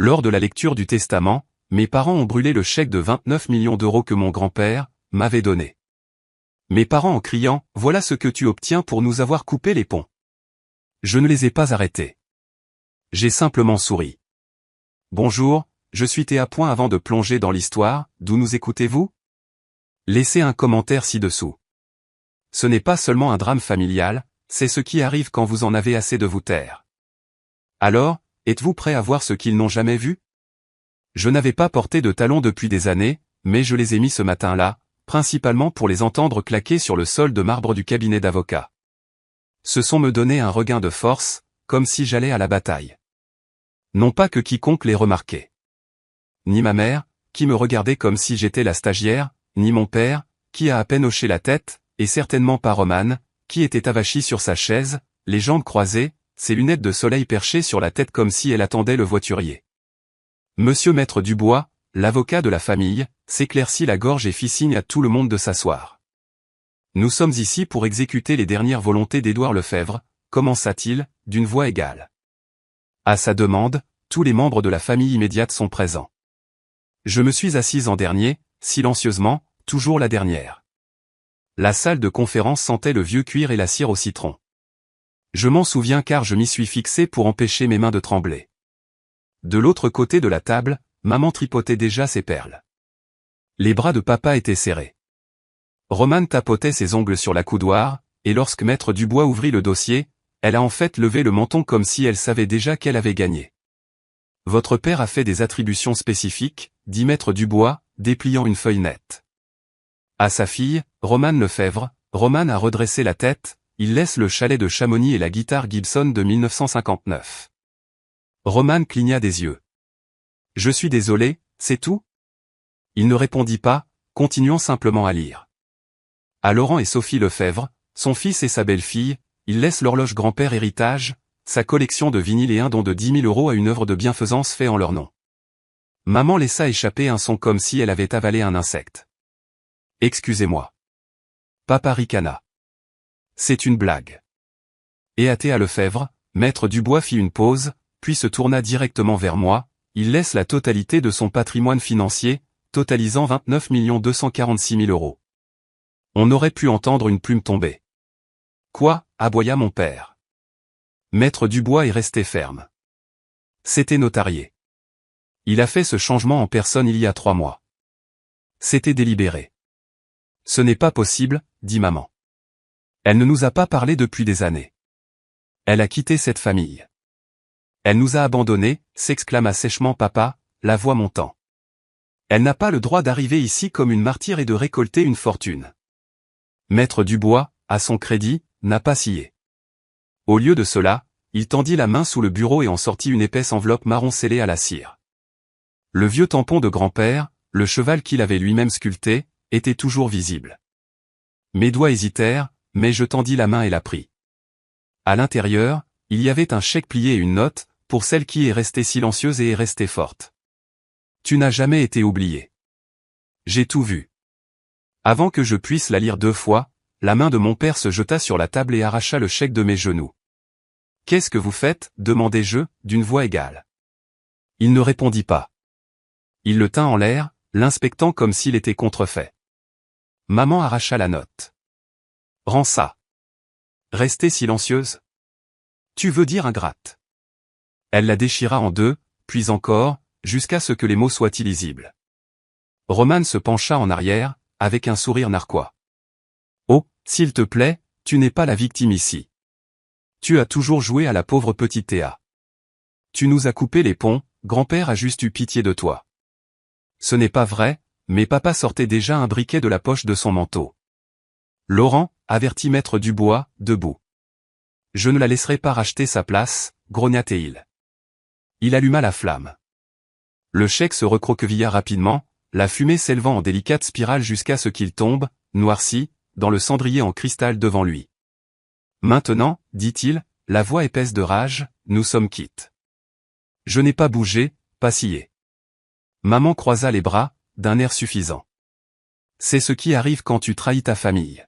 Lors de la lecture du testament, mes parents ont brûlé le chèque de 29 millions d'euros que mon grand-père m'avait donné. Mes parents en criant « Voilà ce que tu obtiens pour nous avoir coupé les ponts ». Je ne les ai pas arrêtés. J'ai simplement souri. Bonjour, je suis Théa. Avant de plonger dans l'histoire, d'où nous écoutez-vous? Laissez un commentaire ci-dessous. Ce n'est pas seulement un drame familial, c'est ce qui arrive quand vous en avez assez de vous taire. Alors, êtes-vous prêt à voir ce qu'ils n'ont jamais vu? Je n'avais pas porté de talons depuis des années, mais je les ai mis ce matin-là, principalement pour les entendre claquer sur le sol de marbre du cabinet d'avocat. Ce son me donnait un regain de force, comme si j'allais à la bataille. Non pas que quiconque l'ait remarqué. Ni ma mère, qui me regardait comme si j'étais la stagiaire, ni mon père, qui a à peine hoché la tête, et certainement pas Romane, qui était avachie sur sa chaise, les jambes croisées, ses lunettes de soleil perchées sur la tête comme si elle attendait le voiturier. Monsieur Maître Dubois, l'avocat de la famille, s'éclaircit la gorge et fit signe à tout le monde de s'asseoir. Nous sommes ici pour exécuter les dernières volontés d'Édouard Lefebvre, commença-t-il, d'une voix égale. À sa demande, tous les membres de la famille immédiate sont présents. Je me suis assise en dernier, silencieusement, toujours la dernière. La salle de conférence sentait le vieux cuir et la cire au citron. Je m'en souviens car je m'y suis fixé pour empêcher mes mains de trembler. De l'autre côté de la table, maman tripotait déjà ses perles. Les bras de papa étaient serrés. Romane tapotait ses ongles sur la coudoir, et lorsque Maître Dubois ouvrit le dossier, elle a en fait levé le menton comme si elle savait déjà qu'elle avait gagné. Votre père a fait des attributions spécifiques, dit Maître Dubois, dépliant une feuille nette. À sa fille, Romane Lefebvre, Romane a redressé la tête, il laisse le chalet de Chamonix et la guitare Gibson de 1959. Romane cligna des yeux. Je suis désolé, c'est tout? Il ne répondit pas, continuant simplement à lire. À Laurent et Sophie Lefebvre, son fils et sa belle-fille, il laisse l'horloge grand-père héritage, sa collection de vinyles et un don de 10 000 € à une œuvre de bienfaisance fait en leur nom. Maman laissa échapper un son comme si elle avait avalé un insecte. Excusez-moi. Papa ricana. C'est une blague. Et à Théa Lefebvre, Maître Dubois fit une pause, puis se tourna directement vers moi, il laisse la totalité de son patrimoine financier, totalisant 29 246 000 €. On aurait pu entendre une plume tomber. Quoi, aboya mon père. Maître Dubois est resté ferme. C'était notarié. Il a fait ce changement en personne il y a 3 mois. C'était délibéré. Ce n'est pas possible, dit maman. Elle ne nous a pas parlé depuis des années. Elle a quitté cette famille. Elle nous a abandonnés, s'exclama sèchement papa, la voix montant. Elle n'a pas le droit d'arriver ici comme une martyre et de récolter une fortune. Maître Dubois, à son crédit, n'a pas scié. Au lieu de cela, il tendit la main sous le bureau et en sortit une épaisse enveloppe marron scellée à la cire. Le vieux tampon de grand-père, le cheval qu'il avait lui-même sculpté, était toujours visible. Mes doigts hésitèrent, mais je tendis la main et la pris. À l'intérieur, il y avait un chèque plié et une note, pour celle qui est restée silencieuse et est restée forte. Tu n'as jamais été oublié. J'ai tout vu. Avant que je puisse la lire 2 fois, la main de mon père se jeta sur la table et arracha le chèque de mes genoux. « Qu'est-ce que vous faites » demandai-je, d'une voix égale. Il ne répondit pas. Il le tint en l'air, l'inspectant comme s'il était contrefait. Maman arracha la note. « Rends ça. » Restez silencieuse. Tu veux dire ingrate. Elle la déchira en 2, puis encore, jusqu'à ce que les mots soient illisibles. Romane se pencha en arrière, avec un sourire narquois. Oh, s'il te plaît, tu n'es pas la victime ici. Tu as toujours joué à la pauvre petite Théa. Tu nous as coupé les ponts, grand-père a juste eu pitié de toi. Ce n'est pas vrai, mais papa sortait déjà un briquet de la poche de son manteau. Laurent, avertit Maître Dubois, debout. Je ne la laisserai pas racheter sa place, grogna-t-il. Il alluma la flamme. Le chèque se recroquevilla rapidement, la fumée s'élevant en délicate spirale jusqu'à ce qu'il tombe, noirci, dans le cendrier en cristal devant lui. Maintenant, dit-il, la voix épaisse de rage, nous sommes quittes. Je n'ai pas bougé, pas scié. Maman croisa les bras, d'un air suffisant. C'est ce qui arrive quand tu trahis ta famille.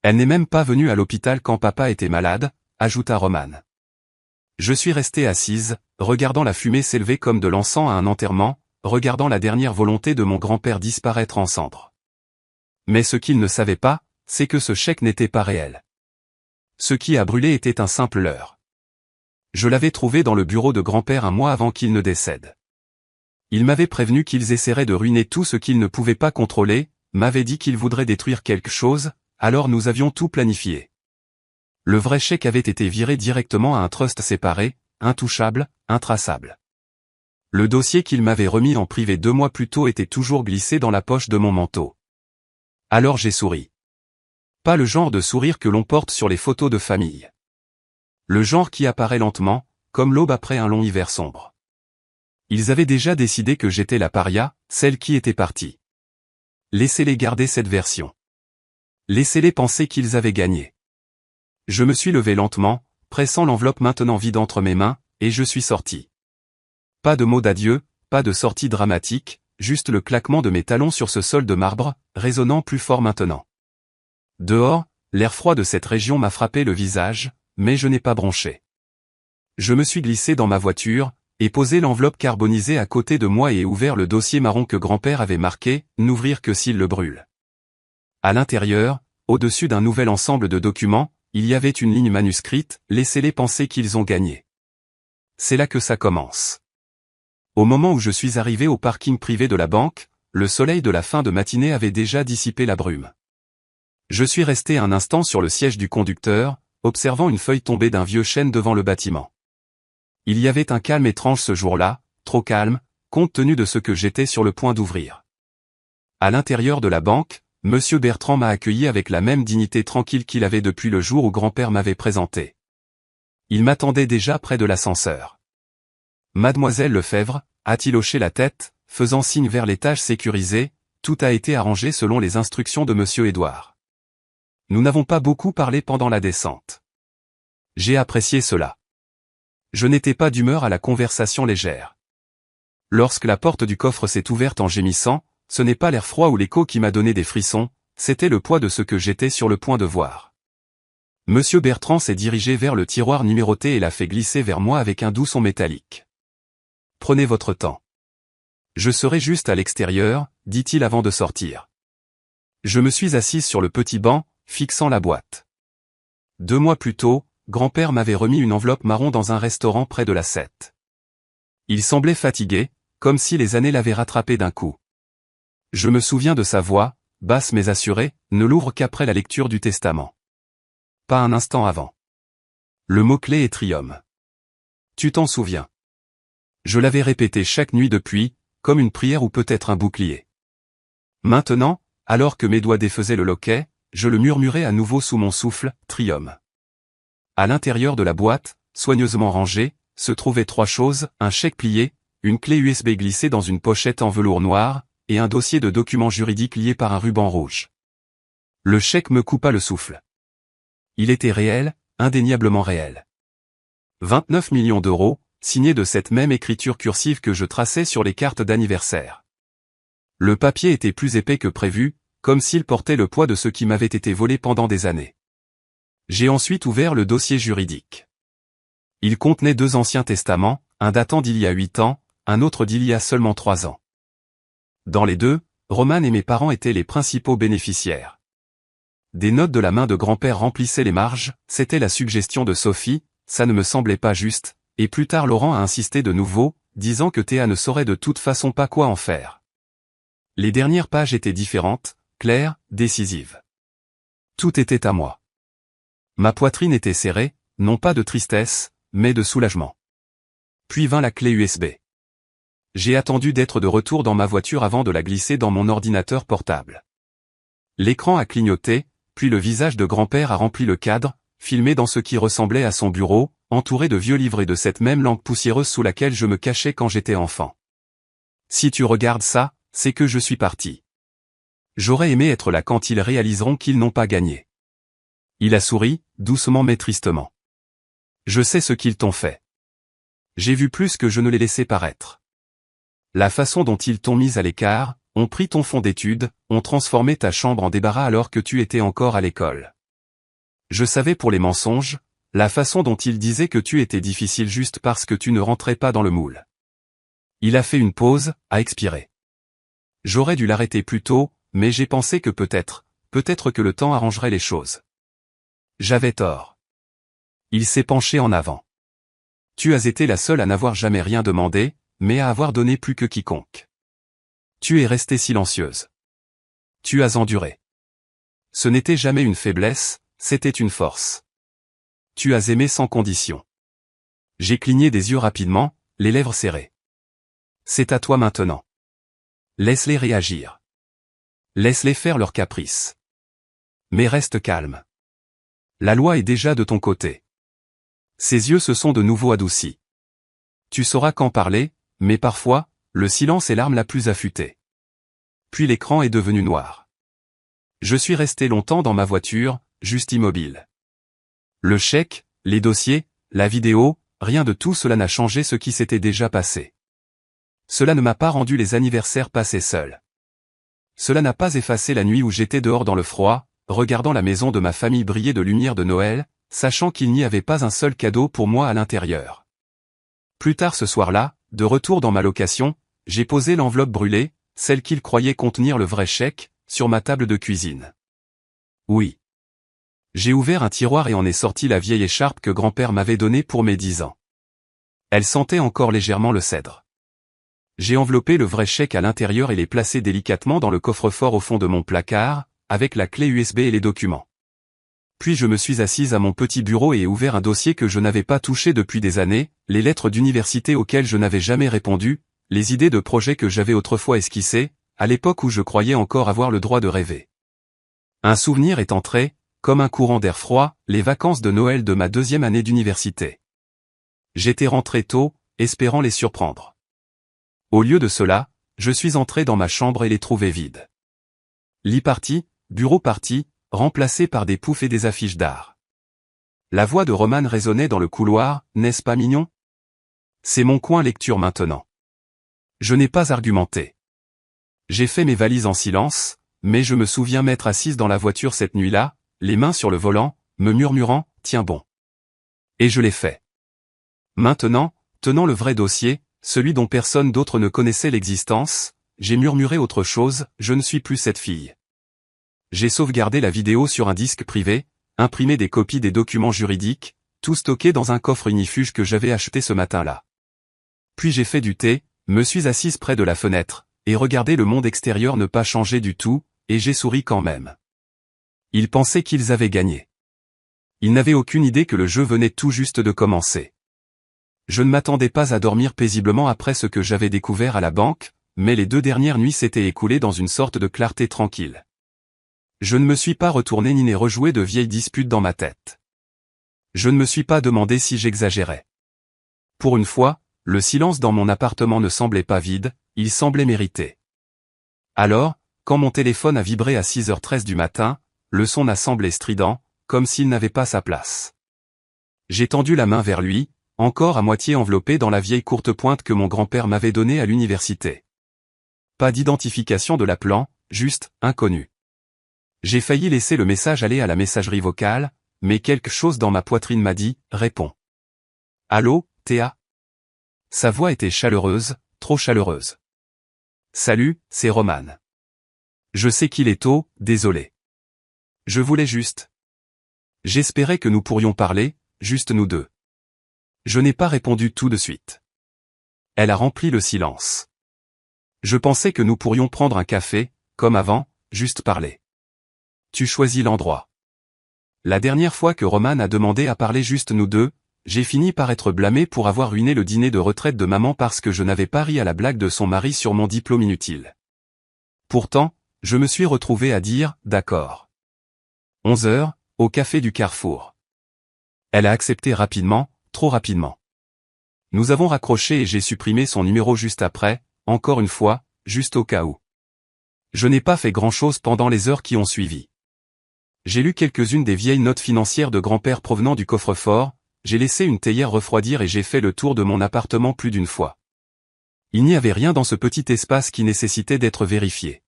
Elle n'est même pas venue à l'hôpital quand papa était malade, ajouta Romane. Je suis restée assise, regardant la fumée s'élever comme de l'encens à un enterrement, regardant la dernière volonté de mon grand-père disparaître en cendres. Mais ce qu'il ne savait pas, c'est que ce chèque n'était pas réel. Ce qui a brûlé était un simple leurre. Je l'avais trouvé dans le bureau de grand-père un mois avant qu'il ne décède. Il m'avait prévenu qu'ils essaieraient de ruiner tout ce qu'ils ne pouvaient pas contrôler, m'avait dit qu'ils voudraient détruire quelque chose, alors nous avions tout planifié. Le vrai chèque avait été viré directement à un trust séparé, intouchable, intraçable. Le dossier qu'il m'avait remis en privé 2 mois plus tôt était toujours glissé dans la poche de mon manteau. Alors j'ai souri. Pas le genre de sourire que l'on porte sur les photos de famille. Le genre qui apparaît lentement, comme l'aube après un long hiver sombre. Ils avaient déjà décidé que j'étais la paria, celle qui était partie. Laissez-les garder cette version. Laissez-les penser qu'ils avaient gagné. Je me suis levé lentement, pressant l'enveloppe maintenant vide entre mes mains, et je suis sorti. Pas de mots d'adieu, pas de sortie dramatique, juste le claquement de mes talons sur ce sol de marbre, résonnant plus fort maintenant. Dehors, l'air froid de cette région m'a frappé le visage, mais je n'ai pas bronché. Je me suis glissé dans ma voiture, et posé l'enveloppe carbonisée à côté de moi et ouvert le dossier marron que grand-père avait marqué « N'ouvrir que s'il le brûle ». À l'intérieur, au-dessus d'un nouvel ensemble de documents, il y avait une ligne manuscrite « Laissez-les penser qu'ils ont gagné ». C'est là que ça commence. Au moment où je suis arrivé au parking privé de la banque, le soleil de la fin de matinée avait déjà dissipé la brume. Je suis resté un instant sur le siège du conducteur, observant une feuille tombée d'un vieux chêne devant le bâtiment. Il y avait un calme étrange ce jour-là, trop calme, compte tenu de ce que j'étais sur le point d'ouvrir. À l'intérieur de la banque, Monsieur Bertrand m'a accueilli avec la même dignité tranquille qu'il avait depuis le jour où grand-père m'avait présenté. Il m'attendait déjà près de l'ascenseur. Mademoiselle Lefebvre, a-t-il hoché la tête, faisant signe vers l'étage sécurisé, tout a été arrangé selon les instructions de Monsieur Édouard. Nous n'avons pas beaucoup parlé pendant la descente. J'ai apprécié cela. Je n'étais pas d'humeur à la conversation légère. Lorsque la porte du coffre s'est ouverte en gémissant, ce n'est pas l'air froid ou l'écho qui m'a donné des frissons, c'était le poids de ce que j'étais sur le point de voir. Monsieur Bertrand s'est dirigé vers le tiroir numéroté et l'a fait glisser vers moi avec un doux son métallique. Prenez votre temps. Je serai juste à l'extérieur, dit-il avant de sortir. Je me suis assise sur le petit banc, fixant la boîte. 2 mois plus tôt, grand-père m'avait remis une enveloppe marron dans un restaurant près de la 7. Il semblait fatigué, comme si les années l'avaient rattrapé d'un coup. Je me souviens de sa voix, basse mais assurée, ne l'ouvre qu'après la lecture du testament. Pas un instant avant. Le mot-clé est Trium. Tu t'en souviens. Je l'avais répété chaque nuit depuis, comme une prière ou peut-être un bouclier. Maintenant, alors que mes doigts défaisaient le loquet, je le murmurais à nouveau sous mon souffle, Trium. À l'intérieur de la boîte, soigneusement rangée, se trouvaient 3 choses, un chèque plié, une clé USB glissée dans une pochette en velours noir, et un dossier de documents juridiques lié par un ruban rouge. Le chèque me coupa le souffle. Il était réel, indéniablement réel. 29 millions d'euros, signé de cette même écriture cursive que je traçais sur les cartes d'anniversaire. Le papier était plus épais que prévu, comme s'il portait le poids de ce qui m'avait été volé pendant des années. J'ai ensuite ouvert le dossier juridique. Il contenait 2 anciens testaments, un datant d'il y a 8 ans, un autre d'il y a seulement 3 ans. Dans les 2, Romane et mes parents étaient les principaux bénéficiaires. Des notes de la main de grand-père remplissaient les marges, c'était la suggestion de Sophie, ça ne me semblait pas juste, et plus tard Laurent a insisté de nouveau, disant que Théa ne saurait de toute façon pas quoi en faire. Les dernières pages étaient différentes, claires, décisives. Tout était à moi. Ma poitrine était serrée, non pas de tristesse, mais de soulagement. Puis vint la clé USB. J'ai attendu d'être de retour dans ma voiture avant de la glisser dans mon ordinateur portable. L'écran a clignoté, puis le visage de grand-père a rempli le cadre, filmé dans ce qui ressemblait à son bureau, entouré de vieux livres et de cette même lampe poussiéreuse sous laquelle je me cachais quand j'étais enfant. Si tu regardes ça, c'est que je suis parti. J'aurais aimé être là quand ils réaliseront qu'ils n'ont pas gagné. Il a souri, doucement mais tristement. Je sais ce qu'ils t'ont fait. J'ai vu plus que je ne les laissais paraître. La façon dont ils t'ont mise à l'écart, ont pris ton fonds d'études, ont transformé ta chambre en débarras alors que tu étais encore à l'école. Je savais pour les mensonges, La façon dont il disait que tu étais difficile juste parce que tu ne rentrais pas dans le moule. Il a fait une pause, a expiré. J'aurais dû l'arrêter plus tôt, mais j'ai pensé que peut-être que le temps arrangerait les choses. J'avais tort. Il s'est penché en avant. Tu as été la seule à n'avoir jamais rien demandé, mais à avoir donné plus que quiconque. Tu es restée silencieuse. Tu as enduré. Ce n'était jamais une faiblesse, c'était une force. Tu as aimé sans condition. J'ai cligné des yeux rapidement, les lèvres serrées. C'est à toi maintenant. Laisse-les réagir. Laisse-les faire leurs caprices. Mais reste calme. La loi est déjà de ton côté. Ses yeux se sont de nouveau adoucis. Tu sauras quand parler, mais parfois, le silence est l'arme la plus affûtée. Puis l'écran est devenu noir. Je suis resté longtemps dans ma voiture, juste immobile. Le chèque, les dossiers, la vidéo, rien de tout cela n'a changé ce qui s'était déjà passé. Cela ne m'a pas rendu les anniversaires passés seuls. Cela n'a pas effacé la nuit où j'étais dehors dans le froid, regardant la maison de ma famille briller de lumière de Noël, sachant qu'il n'y avait pas un seul cadeau pour moi à l'intérieur. Plus tard ce soir-là, de retour dans ma location, j'ai posé l'enveloppe brûlée, celle qu'il croyait contenir le vrai chèque, sur ma table de cuisine. Oui. J'ai ouvert un tiroir et en ai sorti la vieille écharpe que grand-père m'avait donnée pour mes 10 ans. Elle sentait encore légèrement le cèdre. J'ai enveloppé le vrai chèque à l'intérieur et l'ai placé délicatement dans le coffre-fort au fond de mon placard, avec la clé USB et les documents. Puis je me suis assise à mon petit bureau et ai ouvert un dossier que je n'avais pas touché depuis des années, les lettres d'université auxquelles je n'avais jamais répondu, les idées de projets que j'avais autrefois esquissées, à l'époque où je croyais encore avoir le droit de rêver. Un souvenir est entré, comme un courant d'air froid, les vacances de Noël de ma 2e année d'université. J'étais rentré tôt, espérant les surprendre. Au lieu de cela, je suis entré dans ma chambre et l'ai trouvée vide. Lit parti, bureau parti, remplacé par des poufs et des affiches d'art. La voix de Roman résonnait dans le couloir, n'est-ce pas mignon? C'est mon coin lecture maintenant. Je n'ai pas argumenté. J'ai fait mes valises en silence, mais je me souviens m'être assise dans la voiture cette nuit-là, les mains sur le volant, me murmurant, tiens bon. Et je l'ai fait. Maintenant, tenant le vrai dossier, celui dont personne d'autre ne connaissait l'existence, j'ai murmuré autre chose, je ne suis plus cette fille. J'ai sauvegardé la vidéo sur un disque privé, imprimé des copies des documents juridiques, tout stocké dans un coffre unifuge que j'avais acheté ce matin-là. Puis j'ai fait du thé, me suis assise près de la fenêtre, et regardé le monde extérieur ne pas changer du tout, et j'ai souri quand même. Ils pensaient qu'ils avaient gagné. Ils n'avaient aucune idée que le jeu venait tout juste de commencer. Je ne m'attendais pas à dormir paisiblement après ce que j'avais découvert à la banque, mais les 2 dernières nuits s'étaient écoulées dans une sorte de clarté tranquille. Je ne me suis pas retourné ni n'ai rejoué de vieilles disputes dans ma tête. Je ne me suis pas demandé si j'exagérais. Pour une fois, le silence dans mon appartement ne semblait pas vide, il semblait mérité. Alors, quand mon téléphone a vibré à 6h13 du matin, le son a semblé strident, comme s'il n'avait pas sa place. J'ai tendu la main vers lui, encore à moitié enveloppé dans la vieille courte pointe que mon grand-père m'avait donnée à l'université. Pas d'identification de l'appelant, juste, inconnu. J'ai failli laisser le message aller à la messagerie vocale, mais quelque chose dans ma poitrine m'a dit, réponds. Allô, Théa? Sa voix était chaleureuse, trop chaleureuse. Salut, c'est Roman. Je sais qu'il est tôt, désolé. Je voulais juste. J'espérais que nous pourrions parler, juste nous deux. Je n'ai pas répondu tout de suite. Elle a rempli le silence. Je pensais que nous pourrions prendre un café, comme avant, juste parler. Tu choisis l'endroit. La dernière fois que Roman a demandé à parler juste nous deux, j'ai fini par être blâmé pour avoir ruiné le dîner de retraite de maman parce que je n'avais pas ri à la blague de son mari sur mon diplôme inutile. Pourtant, je me suis retrouvé à dire, d'accord. 11h, au café du Carrefour. Elle a accepté rapidement, trop rapidement. Nous avons raccroché et j'ai supprimé son numéro juste après, encore une fois, juste au cas où. Je n'ai pas fait grand-chose pendant les heures qui ont suivi. J'ai lu quelques-unes des vieilles notes financières de grand-père provenant du coffre-fort, j'ai laissé une théière refroidir et j'ai fait le tour de mon appartement plus d'une fois. Il n'y avait rien dans ce petit espace qui nécessitait d'être vérifié.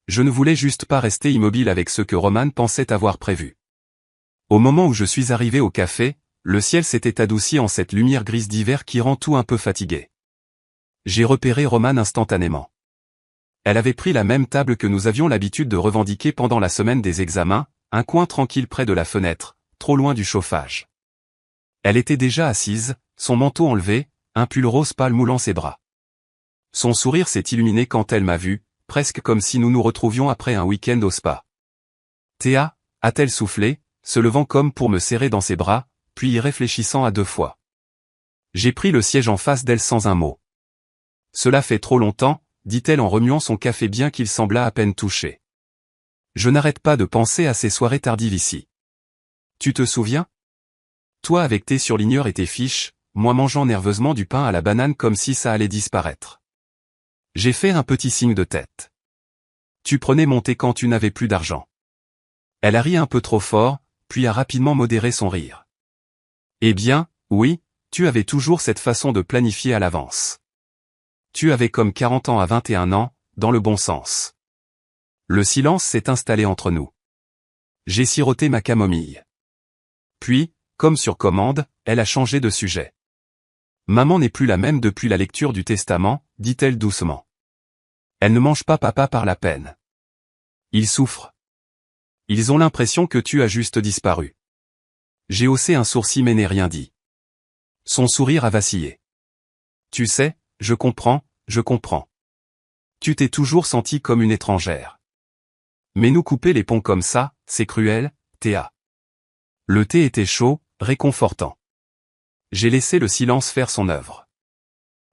Je ne voulais juste pas rester immobile avec ce que Roman pensait avoir prévu. Au moment où je suis arrivé au café, le ciel s'était adouci en cette lumière grise d'hiver qui rend tout un peu fatigué. J'ai repéré Romane instantanément. Elle avait pris la même table que nous avions l'habitude de revendiquer pendant la semaine des examens, un coin tranquille près de la fenêtre, trop loin du chauffage. Elle était déjà assise, son manteau enlevé, un pull rose pâle moulant ses bras. Son sourire s'est illuminé quand elle m'a vu, presque comme si nous nous retrouvions après un week-end au spa. Théa, a-t-elle soufflé, se levant comme pour me serrer dans ses bras, puis y réfléchissant à 2 fois. J'ai pris le siège en face d'elle sans un mot. Cela fait trop longtemps, dit-elle en remuant son café bien qu'il semblât à peine touché. Je n'arrête pas de penser à ces soirées tardives ici. Tu te souviens? Toi avec tes surligneurs et tes fiches, moi mangeant nerveusement du pain à la banane comme si ça allait disparaître. J'ai fait un petit signe de tête. Tu prenais mon thé quand tu n'avais plus d'argent. Elle a ri un peu trop fort, puis a rapidement modéré son rire. Eh bien, oui, tu avais toujours cette façon de planifier à l'avance. Tu avais comme 40 ans à 21 ans, dans le bon sens. Le silence s'est installé entre nous. J'ai siroté ma camomille. Puis, comme sur commande, elle a changé de sujet. Maman n'est plus la même depuis la lecture du testament, dit-elle doucement. Elle ne mange pas papa par la peine. Ils souffrent. Ils ont l'impression que tu as juste disparu. J'ai haussé un sourcil mais n'ai rien dit. Son sourire a vacillé. Tu sais, je comprends. Tu t'es toujours sentie comme une étrangère. Mais nous couper les ponts comme ça, c'est cruel, Théa. Le thé était chaud, réconfortant. J'ai laissé le silence faire son œuvre.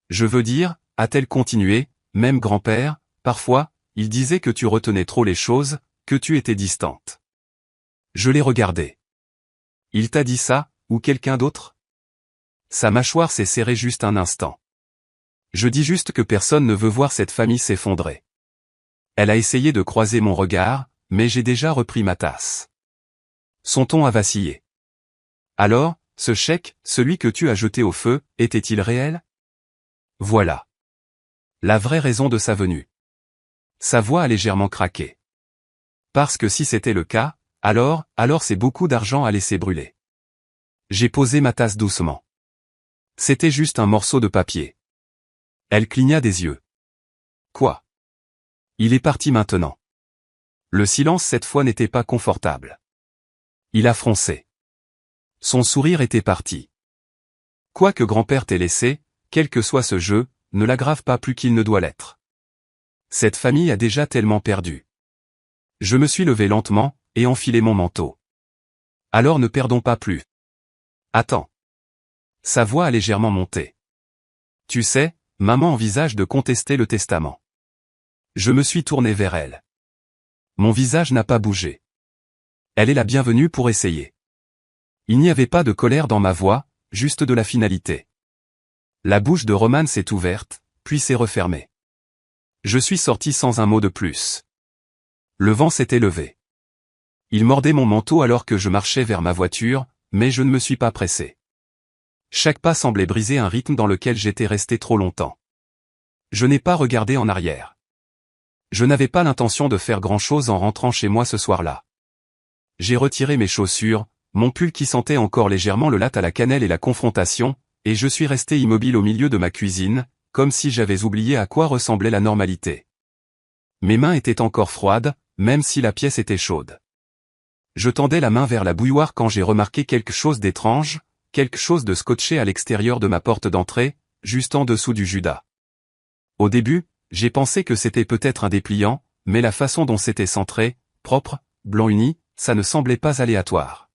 Je veux dire, a-t-elle continué, même grand-père, parfois, il disait que tu retenais trop les choses, que tu étais distante. Je l'ai regardé. Il t'a dit ça, ou quelqu'un d'autre? Sa mâchoire s'est serrée juste un instant. Je dis juste que personne ne veut voir cette famille s'effondrer. Elle a essayé de croiser mon regard, mais j'ai déjà repris ma tasse. Son ton a vacillé. Alors, ce chèque, celui que tu as jeté au feu, était-il réel? Voilà. La vraie raison de sa venue. Sa voix a légèrement craqué. Parce que si c'était le cas, alors c'est beaucoup d'argent à laisser brûler. J'ai posé ma tasse doucement. C'était juste un morceau de papier. Elle cligna des yeux. Quoi? Il est parti maintenant. Le silence cette fois n'était pas confortable. Il a froncé. Son sourire était parti. Quoi que grand-père t'ait laissé, quel que soit ce jeu, ne l'aggrave pas plus qu'il ne doit l'être. Cette famille a déjà tellement perdu. Je me suis levé lentement, et enfilé mon manteau. Alors ne perdons pas plus. Attends. Sa voix a légèrement monté. Tu sais, maman envisage de contester le testament. Je me suis tourné vers elle. Mon visage n'a pas bougé. Elle est la bienvenue pour essayer. Il n'y avait pas de colère dans ma voix, juste de la finalité. La bouche de Romane s'est ouverte, puis s'est refermée. Je suis sorti sans un mot de plus. Le vent s'était levé. Il mordait mon manteau alors que je marchais vers ma voiture, mais je ne me suis pas pressé. Chaque pas semblait briser un rythme dans lequel j'étais resté trop longtemps. Je n'ai pas regardé en arrière. Je n'avais pas l'intention de faire grand-chose en rentrant chez moi ce soir-là. J'ai retiré mes chaussures, mon pull qui sentait encore légèrement le latte à la cannelle et la confrontation, et je suis resté immobile au milieu de ma cuisine, comme si j'avais oublié à quoi ressemblait la normalité. Mes mains étaient encore froides, même si la pièce était chaude. Je tendais la main vers la bouilloire quand j'ai remarqué quelque chose d'étrange, quelque chose de scotché à l'extérieur de ma porte d'entrée, juste en dessous du Judas. Au début, j'ai pensé que c'était peut-être un dépliant, mais la façon dont c'était centré, propre, blanc uni, ça ne semblait pas aléatoire.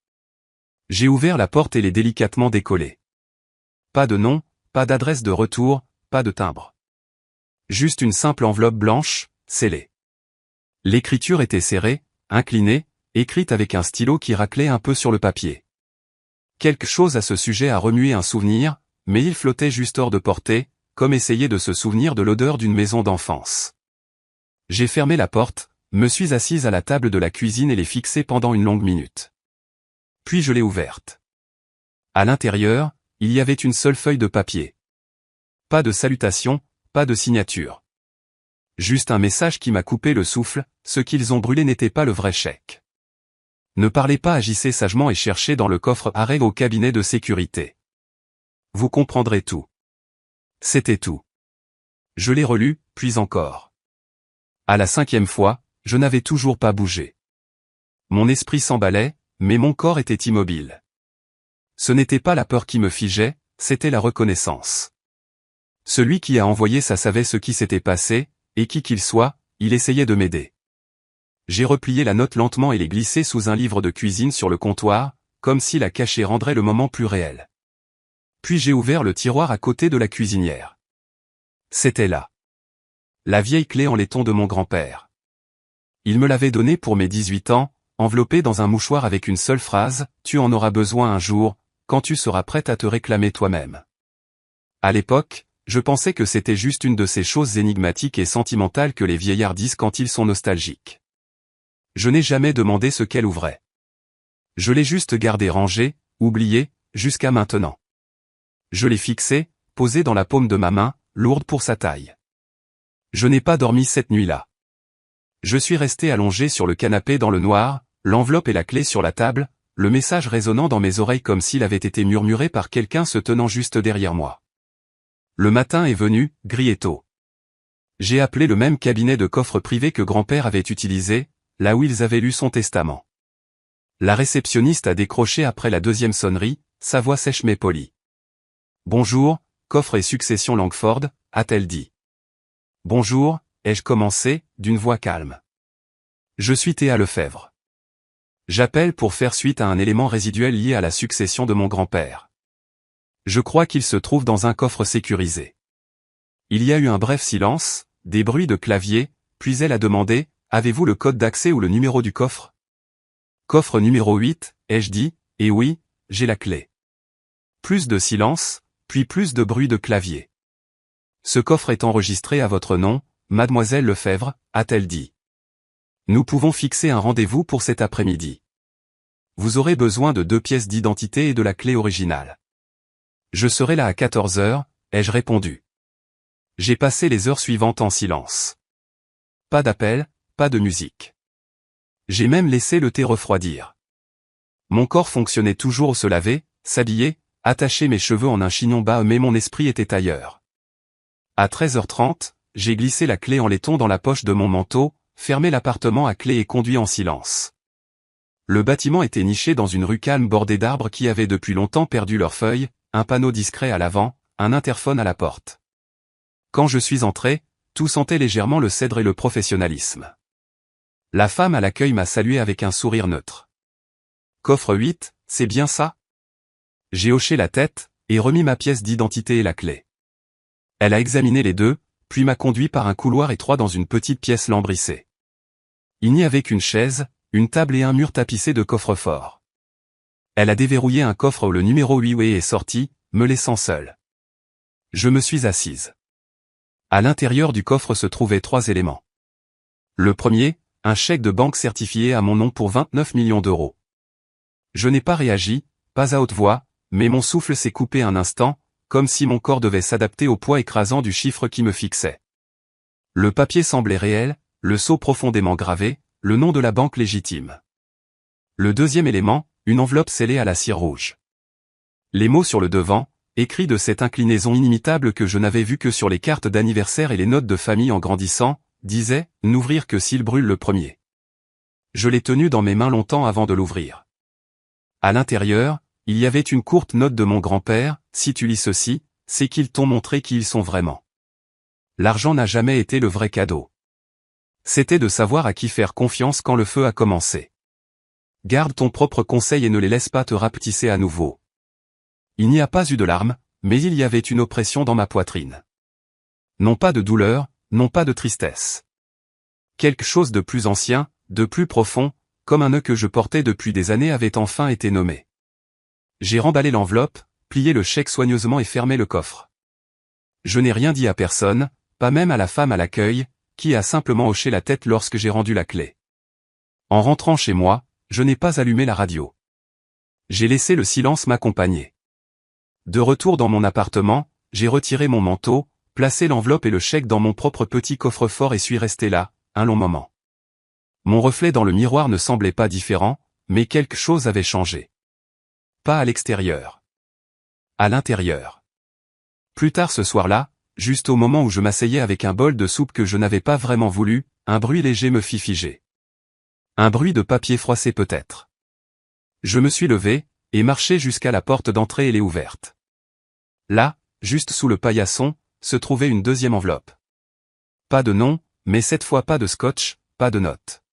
J'ai ouvert la porte et l'ai délicatement décollée. Pas de nom, pas d'adresse de retour, pas de timbre. Juste une simple enveloppe blanche, scellée. L'écriture était serrée, inclinée, écrite avec un stylo qui raclait un peu sur le papier. Quelque chose à ce sujet a remué un souvenir, mais il flottait juste hors de portée, comme essayer de se souvenir de l'odeur d'une maison d'enfance. J'ai fermé la porte, me suis assise à la table de la cuisine et l'ai fixée pendant une longue minute. Puis je l'ai ouverte. À l'intérieur, il y avait une seule feuille de papier. Pas de salutation, pas de signature. Juste un message qui m'a coupé le souffle, ce qu'ils ont brûlé n'était pas le vrai chèque. Ne parlez pas, agissez sagement et cherchez dans le coffre arrêt au cabinet de sécurité. Vous comprendrez tout. C'était tout. Je l'ai relu, puis encore. À la 5e fois, je n'avais toujours pas bougé. Mon esprit s'emballait, mais mon corps était immobile. Ce n'était pas la peur qui me figeait, c'était la reconnaissance. Celui qui a envoyé ça savait ce qui s'était passé, et qui qu'il soit, il essayait de m'aider. J'ai replié la note lentement et l'ai glissée sous un livre de cuisine sur le comptoir, comme si la cacher rendrait le moment plus réel. Puis j'ai ouvert le tiroir à côté de la cuisinière. C'était là. La vieille clé en laiton de mon grand-père. Il me l'avait donnée pour mes 18 ans, enveloppée dans un mouchoir avec une seule phrase, « Tu en auras besoin un jour, quand tu seras prête à te réclamer toi-même. » À l'époque, je pensais que c'était juste une de ces choses énigmatiques et sentimentales que les vieillards disent quand ils sont nostalgiques. Je n'ai jamais demandé ce qu'elle ouvrait. Je l'ai juste gardée rangée, oubliée, jusqu'à maintenant. Je l'ai fixée, posée dans la paume de ma main, lourde pour sa taille. Je n'ai pas dormi cette nuit-là. Je suis resté allongé sur le canapé dans le noir, l'enveloppe et la clé sur la table, le message résonnant dans mes oreilles comme s'il avait été murmuré par quelqu'un se tenant juste derrière moi. Le matin est venu, gris et tôt. J'ai appelé le même cabinet de coffre privé que grand-père avait utilisé, là où ils avaient lu son testament. La réceptionniste a décroché après la 2e sonnerie, sa voix sèche mais polie. « Bonjour, coffre et succession Langford », a-t-elle dit. « Bonjour », ai-je commencé, d'une voix calme. « Je suis Théa Lefebvre. J'appelle pour faire suite à un élément résiduel lié à la succession de mon grand-père. Je crois qu'il se trouve dans un coffre sécurisé. » Il y a eu un bref silence, des bruits de clavier, puis elle a demandé, « Avez-vous le code d'accès ou le numéro du coffre ?»« Coffre numéro 8, ai-je dit, et oui, j'ai la clé. » Plus de silence, puis plus de bruit de clavier. « Ce coffre est enregistré à votre nom, mademoiselle Lefebvre, a-t-elle dit. Nous pouvons fixer un rendez-vous pour cet après-midi. Vous aurez besoin de 2 pièces d'identité et de la clé originale. Je serai là à 14 heures, ai-je répondu. J'ai passé les heures suivantes en silence. Pas d'appel, pas de musique. J'ai même laissé le thé refroidir. Mon corps fonctionnait toujours, se laver, s'habiller, attacher mes cheveux en un chignon bas, mais mon esprit était ailleurs. À 13h30, j'ai glissé la clé en laiton dans la poche de mon manteau, fermé l'appartement à clé et conduit en silence. Le bâtiment était niché dans une rue calme bordée d'arbres qui avaient depuis longtemps perdu leurs feuilles, un panneau discret à l'avant, un interphone à la porte. Quand je suis entré, tout sentait légèrement le cèdre et le professionnalisme. La femme à l'accueil m'a salué avec un sourire neutre. « Coffre 8, c'est bien ça ?» J'ai hoché la tête, et remis ma pièce d'identité et la clé. Elle a examiné les deux, puis m'a conduit par un couloir étroit dans une petite pièce lambrissée. Il n'y avait qu'une chaise, une table et un mur tapissé de coffres-forts. Elle a déverrouillé un coffre où le numéro 8 est sorti, me laissant seul. Je me suis assise. À l'intérieur du coffre se trouvaient 3 éléments. Le premier, un chèque de banque certifié à mon nom pour 29 millions d'euros. Je n'ai pas réagi, pas à haute voix, mais mon souffle s'est coupé un instant, comme si mon corps devait s'adapter au poids écrasant du chiffre qui me fixait. Le papier semblait réel, le sceau profondément gravé, le nom de la banque légitime. Le deuxième élément, une enveloppe scellée à la cire rouge. Les mots sur le devant, écrits de cette inclinaison inimitable que je n'avais vue que sur les cartes d'anniversaire et les notes de famille en grandissant, disaient « N'ouvrir que s'il brûle le premier ». Je l'ai tenu dans mes mains longtemps avant de l'ouvrir. À l'intérieur, il y avait une courte note de mon grand-père, « Si tu lis ceci, c'est qu'ils t'ont montré qui ils sont vraiment. » L'argent n'a jamais été le vrai cadeau. C'était de savoir à qui faire confiance quand le feu a commencé. Garde ton propre conseil et ne les laisse pas te rapetisser à nouveau. Il n'y a pas eu de larmes, mais il y avait une oppression dans ma poitrine. Non pas de douleur, non pas de tristesse. Quelque chose de plus ancien, de plus profond, comme un nœud que je portais depuis des années avait enfin été nommé. J'ai remballé l'enveloppe, plié le chèque soigneusement et fermé le coffre. Je n'ai rien dit à personne, pas même à la femme à l'accueil, qui a simplement hoché la tête lorsque j'ai rendu la clé. En rentrant chez moi, je n'ai pas allumé la radio. J'ai laissé le silence m'accompagner. De retour dans mon appartement, j'ai retiré mon manteau, placé l'enveloppe et le chèque dans mon propre petit coffre-fort et suis resté là, un long moment. Mon reflet dans le miroir ne semblait pas différent, mais quelque chose avait changé. Pas à l'extérieur. À l'intérieur. Plus tard ce soir-là, juste au moment où je m'asseyais avec un bol de soupe que je n'avais pas vraiment voulu, un bruit léger me fit figer. Un bruit de papier froissé peut-être. Je me suis levé, et marché jusqu'à la porte d'entrée et l'ai ouverte. Là, juste sous le paillasson, se trouvait une deuxième enveloppe. Pas de nom, mais cette fois pas de scotch, pas de note.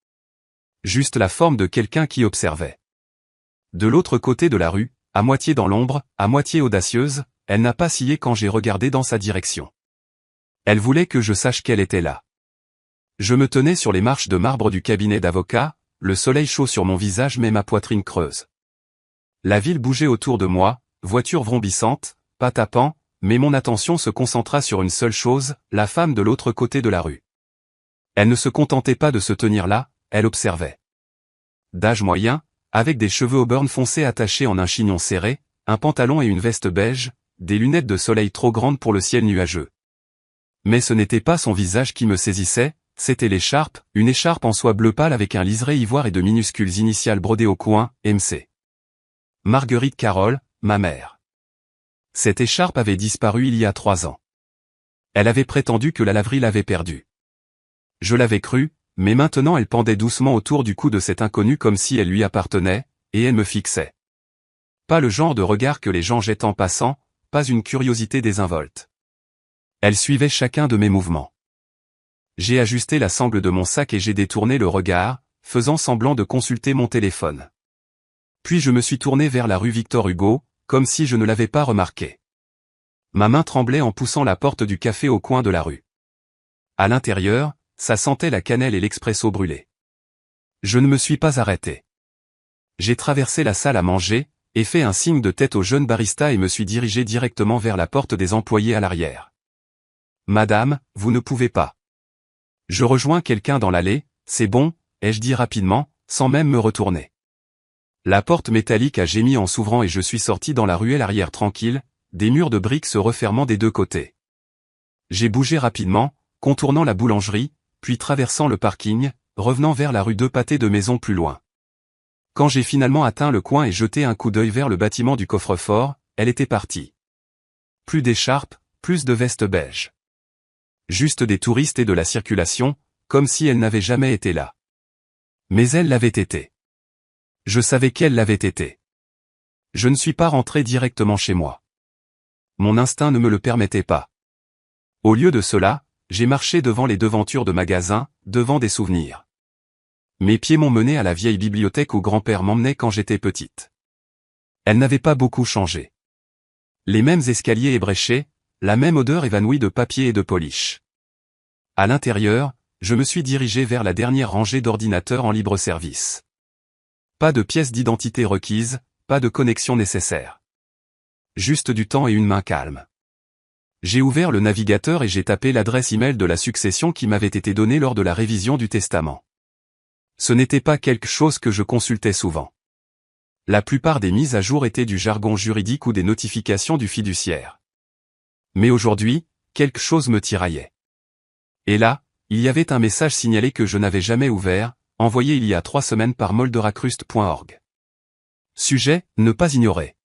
Juste la forme de quelqu'un qui observait. De l'autre côté de la rue, à moitié dans l'ombre, à moitié audacieuse, elle n'a pas scié quand j'ai regardé dans sa direction. Elle voulait que je sache qu'elle était là. Je me tenais sur les marches de marbre du cabinet d'avocat, le soleil chaud sur mon visage mais ma poitrine creuse. La ville bougeait autour de moi, voitures vrombissantes, pas tapant, mais mon attention se concentra sur une seule chose, la femme de l'autre côté de la rue. Elle ne se contentait pas de se tenir là, elle observait. D'âge moyen, avec des cheveux auburn foncés attachés en un chignon serré, un pantalon et une veste beige, des lunettes de soleil trop grandes pour le ciel nuageux. Mais ce n'était pas son visage qui me saisissait, c'était l'écharpe, une écharpe en soie bleu pâle avec un liseré ivoire et de minuscules initiales brodées au coin, MC. Marguerite Carole, ma mère. Cette écharpe avait disparu il y a 3 ans. Elle avait prétendu que la laverie l'avait perdue. Je l'avais cru, mais maintenant elle pendait doucement autour du cou de cet inconnu comme si elle lui appartenait, et elle me fixait. Pas le genre de regard que les gens jettent en passant, pas une curiosité désinvolte. Elle suivait chacun de mes mouvements. J'ai ajusté la sangle de mon sac et j'ai détourné le regard, faisant semblant de consulter mon téléphone. Puis je me suis tourné vers la rue Victor Hugo, comme si je ne l'avais pas remarqué. Ma main tremblait en poussant la porte du café au coin de la rue. À l'intérieur, ça sentait la cannelle et l'expresso brûlé. Je ne me suis pas arrêté. J'ai traversé la salle à manger, et fait un signe de tête au jeune barista et me suis dirigé directement vers la porte des employés à l'arrière. Madame, vous ne pouvez pas. Je rejoins quelqu'un dans l'allée, c'est bon, ai-je dit rapidement, sans même me retourner. La porte métallique a gémi en s'ouvrant et je suis sorti dans la ruelle arrière tranquille, des murs de briques se refermant des deux côtés. J'ai bougé rapidement, contournant la boulangerie, puis traversant le parking, revenant vers la rue Deux Pâtés de maisons plus loin. Quand j'ai finalement atteint le coin et jeté un coup d'œil vers le bâtiment du coffre-fort, elle était partie. Plus d'écharpe, plus de veste beige. Juste des touristes et de la circulation, comme si elle n'avait jamais été là. Mais elle l'avait été. Je savais qu'elle l'avait été. Je ne suis pas rentré directement chez moi. Mon instinct ne me le permettait pas. Au lieu de cela, j'ai marché devant les devantures de magasins, devant des souvenirs. Mes pieds m'ont mené à la vieille bibliothèque où grand-père m'emmenait quand j'étais petite. Elle n'avait pas beaucoup changé. Les mêmes escaliers ébréchés, la même odeur évanouie de papier et de polish. À l'intérieur, je me suis dirigé vers la dernière rangée d'ordinateurs en libre service. Pas de pièce d'identité requise, pas de connexion nécessaire. Juste du temps et une main calme. J'ai ouvert le navigateur et j'ai tapé l'adresse email de la succession qui m'avait été donnée lors de la révision du testament. Ce n'était pas quelque chose que je consultais souvent. La plupart des mises à jour étaient du jargon juridique ou des notifications du fiduciaire. Mais aujourd'hui, quelque chose me tiraillait. Et là, il y avait un message signalé que je n'avais jamais ouvert, envoyé il y a 3 semaines par molderacrust.org. Sujet, ne pas ignorer.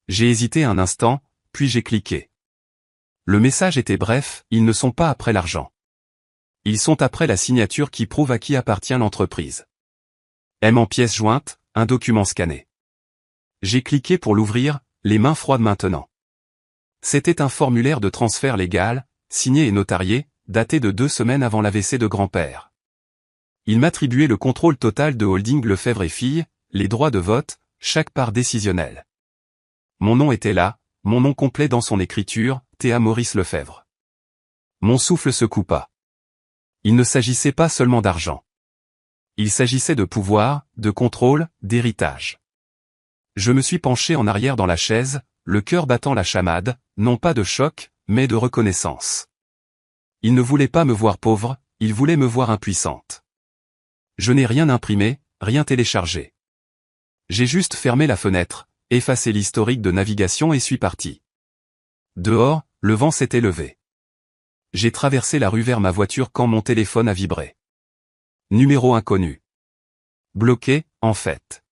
J'ai hésité un instant, puis j'ai cliqué. Le message était bref, ils ne sont pas après l'argent. Ils sont après la signature qui prouve à qui appartient l'entreprise. M en pièce jointe, un document scanné. J'ai cliqué pour l'ouvrir, les mains froides maintenant. C'était un formulaire de transfert légal, signé et notarié, daté de 2 semaines avant l'AVC de grand-père. Il m'attribuait le contrôle total de Holding Lefebvre et Filles, les droits de vote, chaque part décisionnelle. Mon nom était là, mon nom complet dans son écriture, Théa Maurice Lefebvre. Mon souffle se coupa. Il ne s'agissait pas seulement d'argent. Il s'agissait de pouvoir, de contrôle, d'héritage. Je me suis penché en arrière dans la chaise, le cœur battant la chamade, non pas de choc, mais de reconnaissance. Il ne voulait pas me voir pauvre, il voulait me voir impuissante. Je n'ai rien imprimé, rien téléchargé. J'ai juste fermé la fenêtre, effacé l'historique de navigation et suis parti. Dehors, le vent s'était levé. J'ai traversé la rue vers ma voiture quand mon téléphone a vibré. Numéro inconnu. Bloqué, en fait.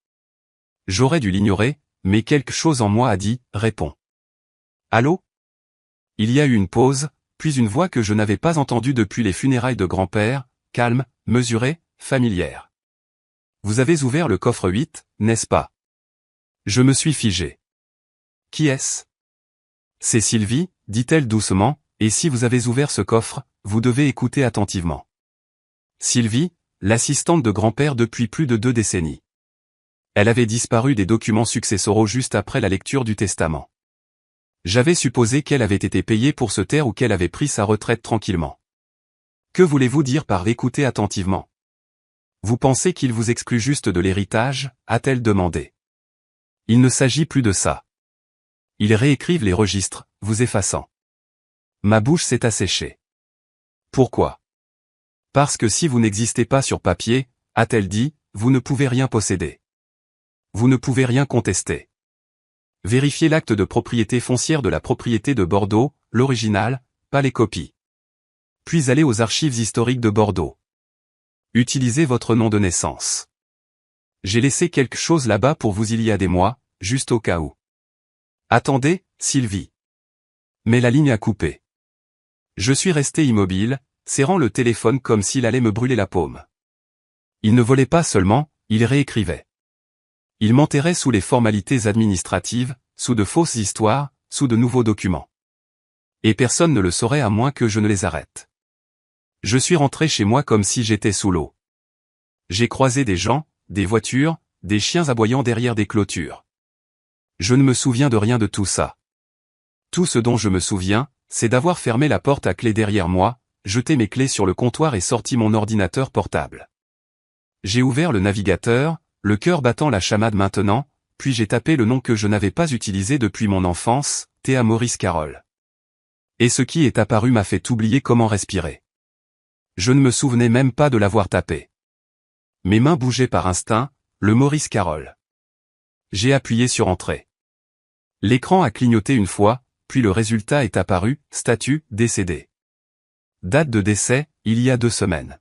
J'aurais dû l'ignorer, mais quelque chose en moi a dit, réponds. Allô? Il y a eu une pause, puis une voix que je n'avais pas entendue depuis les funérailles de grand-père, calme, mesurée, familière. Vous avez ouvert le coffre 8, n'est-ce pas? Je me suis figé. Qui est-ce? C'est Sylvie, dit-elle doucement, et si vous avez ouvert ce coffre, vous devez écouter attentivement. Sylvie, l'assistante de grand-père depuis plus de 2 décennies. Elle avait disparu des documents successoraux juste après la lecture du testament. J'avais supposé qu'elle avait été payée pour se taire ou qu'elle avait pris sa retraite tranquillement. Que voulez-vous dire par écouter attentivement? Vous pensez qu'il vous exclut juste de l'héritage, a-t-elle demandé. Il ne s'agit plus de ça. Ils réécrivent les registres, vous effaçant. Ma bouche s'est asséchée. Pourquoi? Parce que si vous n'existez pas sur papier, a-t-elle dit, vous ne pouvez rien posséder. Vous ne pouvez rien contester. Vérifiez l'acte de propriété foncière de la propriété de Bordeaux, l'original, pas les copies. Puis allez aux archives historiques de Bordeaux. Utilisez votre nom de naissance. J'ai laissé quelque chose là-bas pour vous il y a des mois, juste au cas où. Attendez, Sylvie. Mais la ligne a coupé. Je suis resté immobile, serrant le téléphone comme s'il allait me brûler la paume. Il ne volait pas seulement, il réécrivait. Il m'enterrait sous les formalités administratives, sous de fausses histoires, sous de nouveaux documents. Et personne ne le saurait à moins que je ne les arrête. Je suis rentré chez moi comme si j'étais sous l'eau. J'ai croisé des gens, des voitures, des chiens aboyant derrière des clôtures. Je ne me souviens de rien de tout ça. Tout ce dont je me souviens, c'est d'avoir fermé la porte à clé derrière moi, jeté mes clés sur le comptoir et sorti mon ordinateur portable. J'ai ouvert le navigateur, le cœur battant la chamade maintenant, puis j'ai tapé le nom que je n'avais pas utilisé depuis mon enfance, Théa Maurice Carole. Et ce qui est apparu m'a fait oublier comment respirer. Je ne me souvenais même pas de l'avoir tapé. Mes mains bougeaient par instinct, le Maurice Carole. J'ai appuyé sur Entrée. L'écran a clignoté une fois, puis le résultat est apparu, statut, décédé. Date de décès, il y a 2 semaines.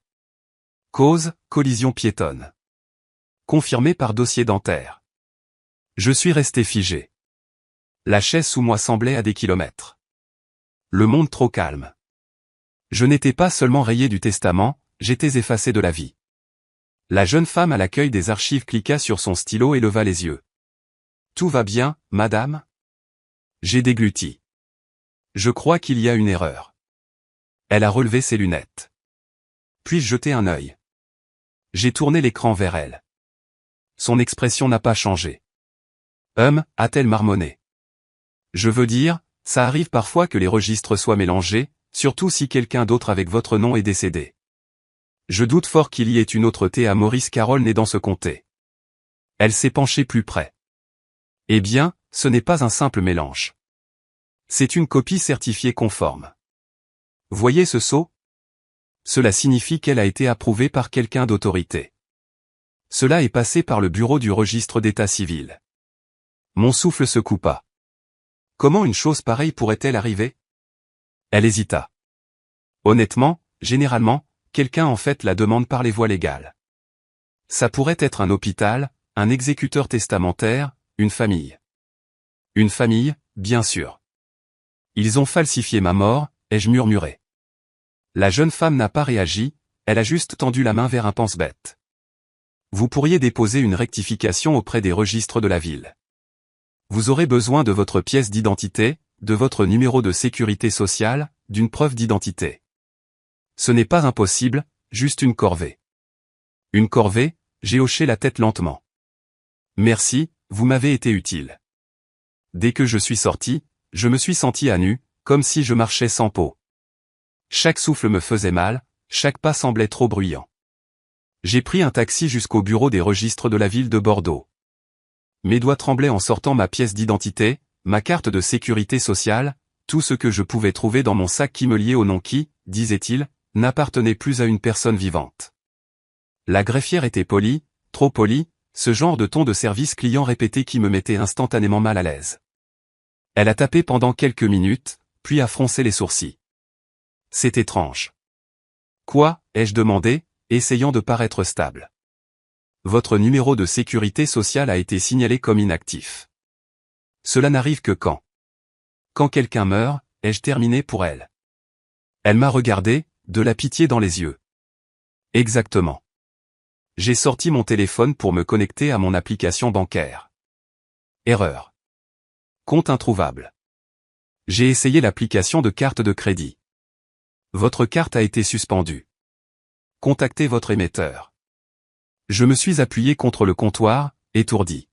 Cause, collision piétonne. Confirmé par dossier dentaire. Je suis resté figé. La chaise sous moi semblait à des kilomètres. Le monde trop calme. Je n'étais pas seulement rayé du testament, j'étais effacé de la vie. La jeune femme à l'accueil des archives cliqua sur son stylo et leva les yeux. Tout va bien, madame? J'ai dégluti. Je crois qu'il y a une erreur. Elle a relevé ses lunettes. Puis jeté un œil. J'ai tourné l'écran vers elle. Son expression n'a pas changé. A-t-elle marmonné. Je veux dire, ça arrive parfois que les registres soient mélangés, surtout si quelqu'un d'autre avec votre nom est décédé. Je doute fort qu'il y ait une autre Théa Maurice Carole née dans ce comté. Elle s'est penchée plus près. Eh bien, ce n'est pas un simple mélange. C'est une copie certifiée conforme. Voyez ce sceau? Cela signifie qu'elle a été approuvée par quelqu'un d'autorité. Cela est passé par le bureau du registre d'état civil. Mon souffle se coupa. Comment une chose pareille pourrait-elle arriver? Elle hésita. Honnêtement, généralement, quelqu'un en fait la demande par les voies légales. Ça pourrait être un hôpital, un exécuteur testamentaire, une famille. Une famille, bien sûr. Ils ont falsifié ma mort, ai-je murmuré. La jeune femme n'a pas réagi, elle a juste tendu la main vers un pense-bête. Vous pourriez déposer une rectification auprès des registres de la ville. Vous aurez besoin de votre pièce d'identité, de votre numéro de sécurité sociale, d'une preuve d'identité. Ce n'est pas impossible, juste une corvée. Une corvée, j'ai hoché la tête lentement. Merci, vous m'avez été utile. Dès que je suis sorti, je me suis senti à nu, comme si je marchais sans peau. Chaque souffle me faisait mal, chaque pas semblait trop bruyant. J'ai pris un taxi jusqu'au bureau des registres de la ville de Bordeaux. Mes doigts tremblaient en sortant ma pièce d'identité, ma carte de sécurité sociale, tout ce que je pouvais trouver dans mon sac qui me liait au nom qui, disait-il, n'appartenait plus à une personne vivante. La greffière était polie, trop polie, ce genre de ton de service client répété qui me mettait instantanément mal à l'aise. Elle a tapé pendant quelques minutes, puis a froncé les sourcils. C'est étrange. Quoi, ai-je demandé, essayant de paraître stable. Votre numéro de sécurité sociale a été signalé comme inactif. Cela n'arrive que quand? Quand quelqu'un meurt, ai-je terminé pour elle? Elle m'a regardé, de la pitié dans les yeux. Exactement. J'ai sorti mon téléphone pour me connecter à mon application bancaire. Erreur. Compte introuvable. J'ai essayé l'application de carte de crédit. Votre carte a été suspendue. Contactez votre émetteur. Je me suis appuyé contre le comptoir, étourdi.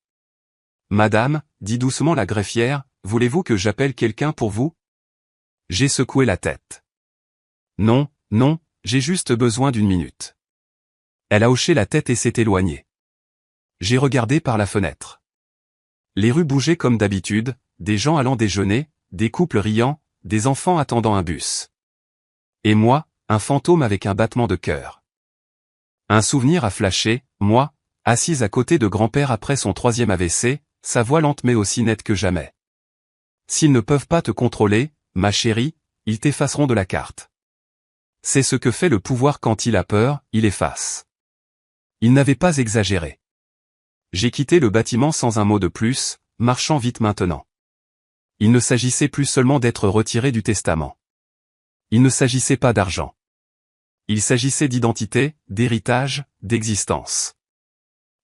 Madame, dit doucement la greffière, voulez-vous que j'appelle quelqu'un pour vous? J'ai secoué la tête. Non, non, j'ai juste besoin d'une minute. Elle a hoché la tête et s'est éloignée. J'ai regardé par la fenêtre. Les rues bougeaient comme d'habitude, des gens allant déjeuner, des couples riant, des enfants attendant un bus. Et moi, un fantôme avec un battement de cœur. Un souvenir a flashé, moi, assise à côté de grand-père après son 3e AVC, sa voix lente mais aussi nette que jamais. S'ils ne peuvent pas te contrôler, ma chérie, ils t'effaceront de la carte. C'est ce que fait le pouvoir quand il a peur, il efface. Il n'avait pas exagéré. J'ai quitté le bâtiment sans un mot de plus, marchant vite maintenant. Il ne s'agissait plus seulement d'être retiré du testament. Il ne s'agissait pas d'argent. Il s'agissait d'identité, d'héritage, d'existence.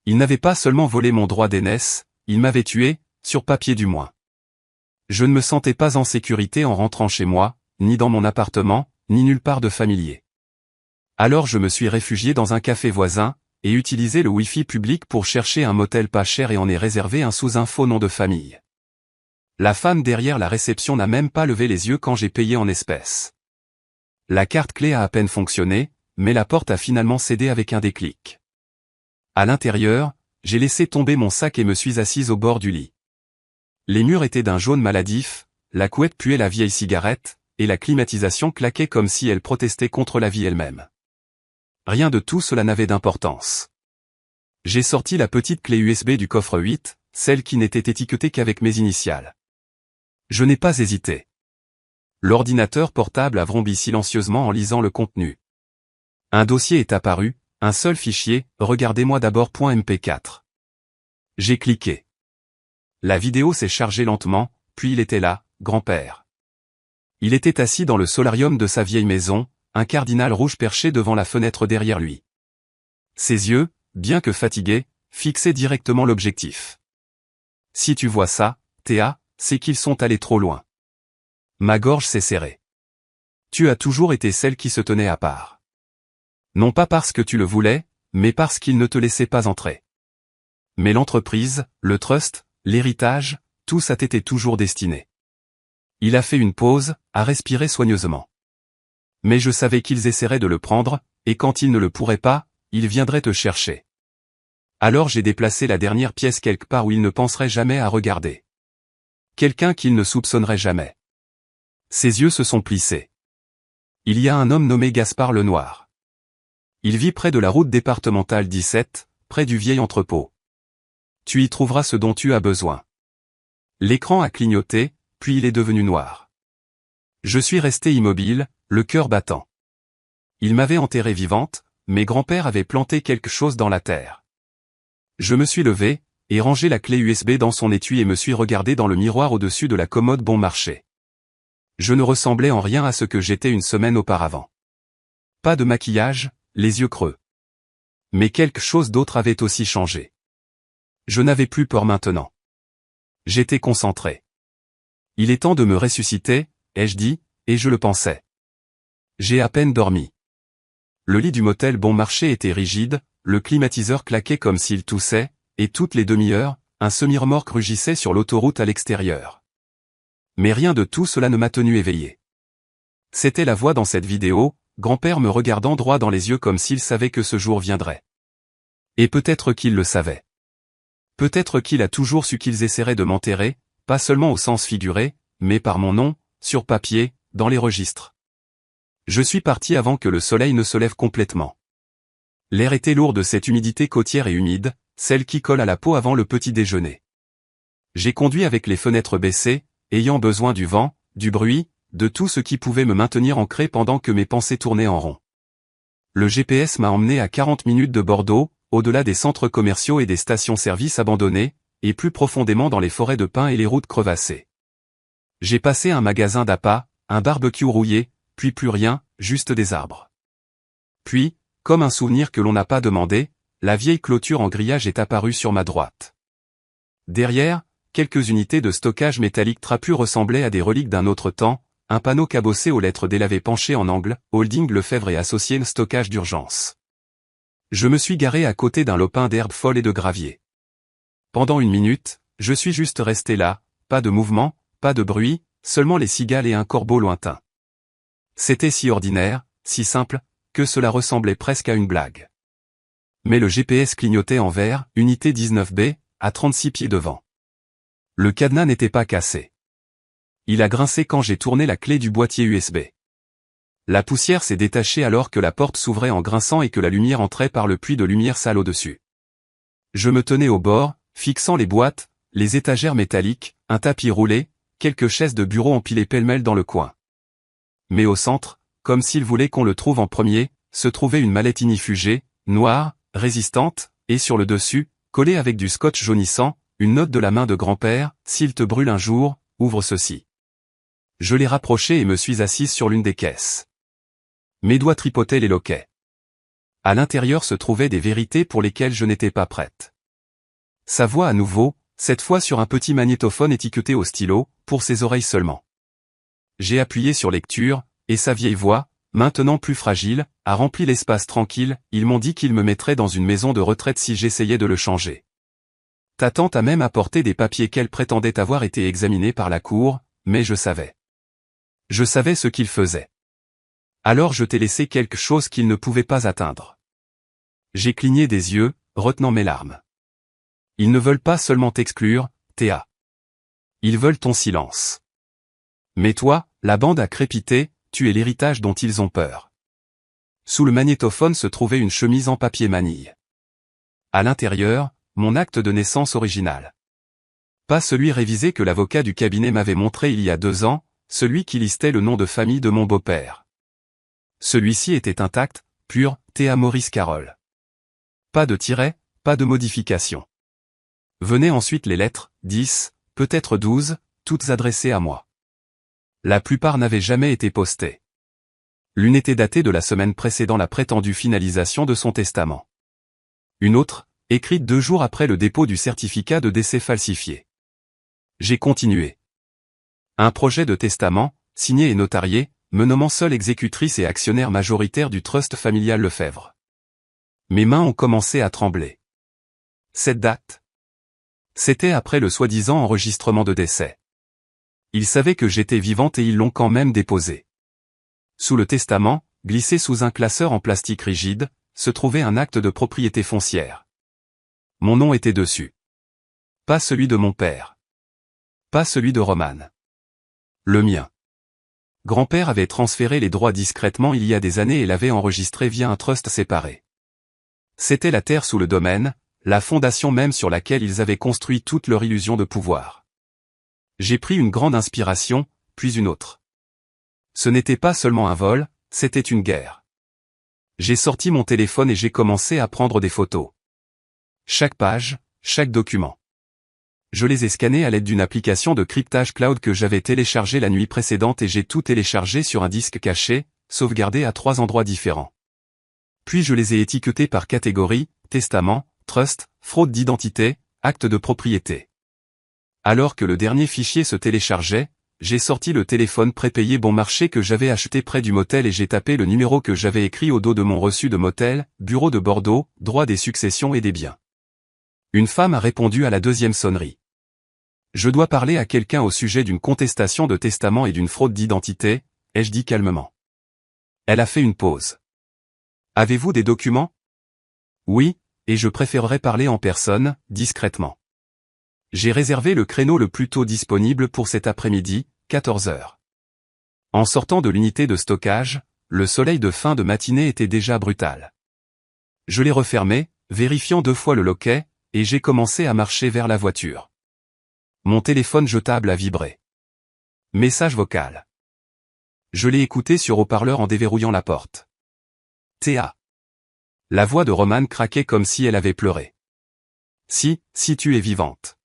Il n'avait pas seulement volé mon droit d'aînesse, il m'avait tué, sur papier du moins. Je ne me sentais pas en sécurité en rentrant chez moi, ni dans mon appartement, ni nulle part de familier. Alors je me suis réfugié dans un café voisin, et utilisé le Wi-Fi public pour chercher un motel pas cher et en ai réservé un sous un faux nom de famille. La femme derrière la réception n'a même pas levé les yeux quand j'ai payé en espèces. La carte clé a à peine fonctionné, mais la porte a finalement cédé avec un déclic. À l'intérieur, j'ai laissé tomber mon sac et me suis assise au bord du lit. Les murs étaient d'un jaune maladif, la couette puait la vieille cigarette, et la climatisation claquait comme si elle protestait contre la vie elle-même. Rien de tout cela n'avait d'importance. J'ai sorti la petite clé USB du coffre 8, celle qui n'était étiquetée qu'avec mes initiales. Je n'ai pas hésité. L'ordinateur portable a vrombé silencieusement en lisant le contenu. Un dossier est apparu, un seul fichier, regardez-moi d'abord.mp4. J'ai cliqué. La vidéo s'est chargée lentement, puis il était là, grand-père. Il était assis dans le solarium de sa vieille maison, un cardinal rouge perché devant la fenêtre derrière lui. Ses yeux, bien que fatigués, fixaient directement l'objectif. Si tu vois ça, Théa, c'est qu'ils sont allés trop loin. Ma gorge s'est serrée. Tu as toujours été celle qui se tenait à part. Non pas parce que tu le voulais, mais parce qu'ils ne te laissaient pas entrer. Mais l'entreprise, le trust, l'héritage, tout ça t'était toujours destiné. Il a fait une pause, a respiré soigneusement. Mais je savais qu'ils essaieraient de le prendre, et quand ils ne le pourraient pas, ils viendraient te chercher. Alors j'ai déplacé la dernière pièce quelque part où ils ne penseraient jamais à regarder. Quelqu'un qu'ils ne soupçonneraient jamais. Ses yeux se sont plissés. Il y a un homme nommé Gaspard Lenoir. Il vit près de la route départementale 17, près du vieil entrepôt. Tu y trouveras ce dont tu as besoin. L'écran a clignoté, puis il est devenu noir. Je suis resté immobile, le cœur battant. Il m'avait enterrée vivante, mais grand-père avait planté quelque chose dans la terre. Je me suis levé, et rangé la clé USB dans son étui et me suis regardé dans le miroir au-dessus de la commode bon marché. Je ne ressemblais en rien à ce que j'étais une semaine auparavant. Pas de maquillage, les yeux creux. Mais quelque chose d'autre avait aussi changé. Je n'avais plus peur maintenant. J'étais concentré. Il est temps de me ressusciter, ai-je dit, et je le pensais. J'ai à peine dormi. Le lit du motel bon marché était rigide, le climatiseur claquait comme s'il toussait, et toutes les demi-heures, un semi-remorque rugissait sur l'autoroute à l'extérieur. Mais rien de tout cela ne m'a tenu éveillé. C'était la voix dans cette vidéo, grand-père me regardant droit dans les yeux comme s'il savait que ce jour viendrait. Et peut-être qu'il le savait. Peut-être qu'il a toujours su qu'ils essaieraient de m'enterrer, pas seulement au sens figuré, mais par mon nom, sur papier, dans les registres. Je suis parti avant que le soleil ne se lève complètement. L'air était lourd de cette humidité côtière et humide, celle qui colle à la peau avant le petit déjeuner. J'ai conduit avec les fenêtres baissées, ayant besoin du vent, du bruit, de tout ce qui pouvait me maintenir ancré pendant que mes pensées tournaient en rond. Le GPS m'a emmené à 40 minutes de Bordeaux, au-delà des centres commerciaux et des stations-service abandonnées, et plus profondément dans les forêts de pins et les routes crevassées. J'ai passé un magasin d'appât, un barbecue rouillé, puis plus rien, juste des arbres. Puis, comme un souvenir que l'on n'a pas demandé, la vieille clôture en grillage est apparue sur ma droite. Derrière, quelques unités de stockage métallique trapu ressemblaient à des reliques d'un autre temps, un panneau cabossé aux lettres délavées penché en angle, Holding Lefebvre et Associés stockage d'urgence. Je me suis garé à côté d'un lopin d'herbes folles et de gravier. Pendant une minute, je suis juste resté là, pas de mouvement, pas de bruit, seulement les cigales et un corbeau lointain. C'était si ordinaire, si simple, que cela ressemblait presque à une blague. Mais le GPS clignotait en vert, unité 19B, à 36 pieds devant. Le cadenas n'était pas cassé. Il a grincé quand j'ai tourné la clé du boîtier USB. La poussière s'est détachée alors que la porte s'ouvrait en grinçant et que la lumière entrait par le puits de lumière sale au-dessus. Je me tenais au bord, fixant les boîtes, les étagères métalliques, un tapis roulé, quelques chaises de bureau empilées pêle-mêle dans le coin. Mais au centre, comme s'il voulait qu'on le trouve en premier, se trouvait une mallette inifugée, noire, résistante, et sur le dessus, collée avec du scotch jaunissant, une note de la main de grand-père, s'il te brûle un jour, ouvre ceci. Je l'ai rapproché et me suis assise sur l'une des caisses. Mes doigts tripotaient les loquets. À l'intérieur se trouvaient des vérités pour lesquelles je n'étais pas prête. Sa voix à nouveau, cette fois sur un petit magnétophone étiqueté au stylo, pour ses oreilles seulement. J'ai appuyé sur lecture, et sa vieille voix, maintenant plus fragile, a rempli l'espace tranquille. Ils m'ont dit qu'ils me mettraient dans une maison de retraite si j'essayais de le changer. Ta tante a même apporté des papiers qu'elle prétendait avoir été examinés par la cour, mais je savais. Je savais ce qu'il faisait. Alors je t'ai laissé quelque chose qu'il ne pouvait pas atteindre. J'ai cligné des yeux, retenant mes larmes. Ils ne veulent pas seulement t'exclure, Théa. Ils veulent ton silence. Mais toi, la bande a crépité, tu es l'héritage dont ils ont peur. Sous le magnétophone se trouvait une chemise en papier manille. À l'intérieur, mon acte de naissance original. Pas celui révisé que l'avocat du cabinet m'avait montré il y a 2 ans, celui qui listait le nom de famille de mon beau-père. Celui-ci était intact, pur, Théa Maurice Carole. Pas de tiret, pas de modification. Venaient ensuite les lettres, 10, peut-être 12, toutes adressées à moi. La plupart n'avaient jamais été postées. L'une était datée de la semaine précédant la prétendue finalisation de son testament. Une autre, écrite 2 jours après le dépôt du certificat de décès falsifié. J'ai continué. Un projet de testament, signé et notarié, me nommant seule exécutrice et actionnaire majoritaire du trust familial Lefebvre. Mes mains ont commencé à trembler. Cette date. C'était après le soi-disant enregistrement de décès. Ils savaient que j'étais vivante et ils l'ont quand même déposé. Sous le testament, glissé sous un classeur en plastique rigide, se trouvait un acte de propriété foncière. Mon nom était dessus. Pas celui de mon père. Pas celui de Romane. Le mien. Grand-père avait transféré les droits discrètement il y a des années et l'avait enregistré via un trust séparé. C'était la terre sous le domaine, la fondation même sur laquelle ils avaient construit toute leur illusion de pouvoir. J'ai pris une grande inspiration, puis une autre. Ce n'était pas seulement un vol, c'était une guerre. J'ai sorti mon téléphone et j'ai commencé à prendre des photos. Chaque page, chaque document. Je les ai scannés à l'aide d'une application de cryptage cloud que j'avais téléchargée la nuit précédente et j'ai tout téléchargé sur un disque caché, sauvegardé à 3 endroits différents. Puis je les ai étiquetés par catégorie, testament, trust, fraude d'identité, acte de propriété. Alors que le dernier fichier se téléchargeait, j'ai sorti le téléphone prépayé bon marché que j'avais acheté près du motel et j'ai tapé le numéro que j'avais écrit au dos de mon reçu de motel, bureau de Bordeaux, droit des successions et des biens. Une femme a répondu à la 2e sonnerie. Je dois parler à quelqu'un au sujet d'une contestation de testament et d'une fraude d'identité, ai-je dit calmement. Elle a fait une pause. Avez-vous des documents? Oui, et je préférerais parler en personne, discrètement. J'ai réservé le créneau le plus tôt disponible pour cet après-midi, 14 heures. En sortant de l'unité de stockage, le soleil de fin de matinée était déjà brutal. Je l'ai refermé, vérifiant 2 fois le loquet, et j'ai commencé à marcher vers la voiture. Mon téléphone jetable a vibré. Message vocal. Je l'ai écouté sur haut-parleur en déverrouillant la porte. Théa. La voix de Romane craquait comme si elle avait pleuré. Si tu es vivante.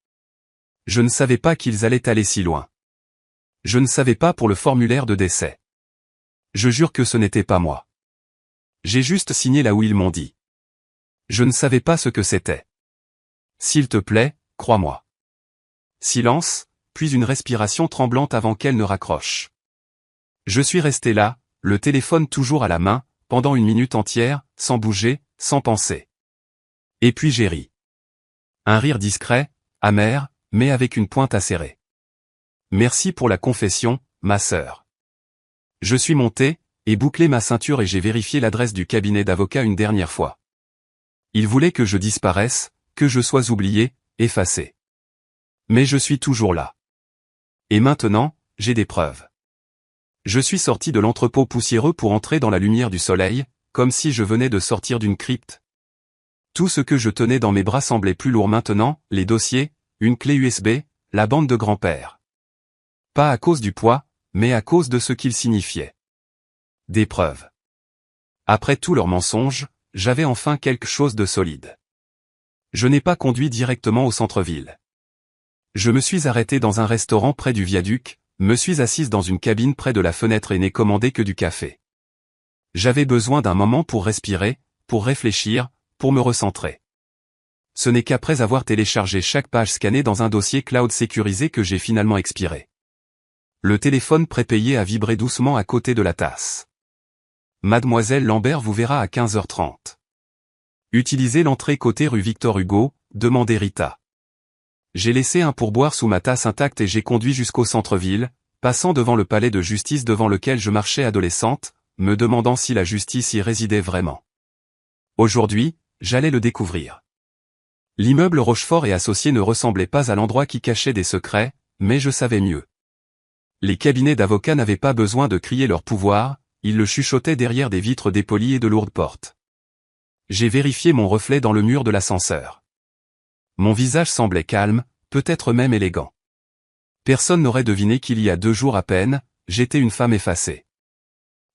Je ne savais pas qu'ils allaient aller si loin. Je ne savais pas pour le formulaire de décès. Je jure que ce n'était pas moi. J'ai juste signé là où ils m'ont dit. Je ne savais pas ce que c'était. S'il te plaît, crois-moi. Silence, puis une respiration tremblante avant qu'elle ne raccroche. Je suis resté là, le téléphone toujours à la main, pendant 1 minute entière, sans bouger, sans penser. Et puis j'ai ri. Un rire discret, amer, mais avec une pointe acérée. Merci pour la confession, ma sœur. Je suis monté, et bouclé ma ceinture et j'ai vérifié l'adresse du cabinet d'avocat une dernière fois. Il voulait que je disparaisse, que je sois oublié, effacé. Mais je suis toujours là. Et maintenant, j'ai des preuves. Je suis sorti de l'entrepôt poussiéreux pour entrer dans la lumière du soleil, comme si je venais de sortir d'une crypte. Tout ce que je tenais dans mes bras semblait plus lourd maintenant, les dossiers, une clé USB, la bande de grand-père. Pas à cause du poids, mais à cause de ce qu'ils signifiaient. Des preuves. Après tous leurs mensonges, j'avais enfin quelque chose de solide. Je n'ai pas conduit directement au centre-ville. Je me suis arrêté dans un restaurant près du viaduc, me suis assise dans une cabine près de la fenêtre et n'ai commandé que du café. J'avais besoin d'un moment pour respirer, pour réfléchir, pour me recentrer. Ce n'est qu'après avoir téléchargé chaque page scannée dans un dossier cloud sécurisé que j'ai finalement expiré. Le téléphone prépayé a vibré doucement à côté de la tasse. Mademoiselle Lambert vous verra à 15h30. Utilisez l'entrée côté rue Victor Hugo, demandait Rita. J'ai laissé un pourboire sous ma tasse intacte et j'ai conduit jusqu'au centre-ville, passant devant le palais de justice devant lequel je marchais adolescente, me demandant si la justice y résidait vraiment. Aujourd'hui, j'allais le découvrir. L'immeuble Rochefort et Associés ne ressemblait pas à l'endroit qui cachait des secrets, mais je savais mieux. Les cabinets d'avocats n'avaient pas besoin de crier leur pouvoir, ils le chuchotaient derrière des vitres dépolies et de lourdes portes. J'ai vérifié mon reflet dans le mur de l'ascenseur. Mon visage semblait calme, peut-être même élégant. Personne n'aurait deviné qu'il y a 2 jours à peine, j'étais une femme effacée.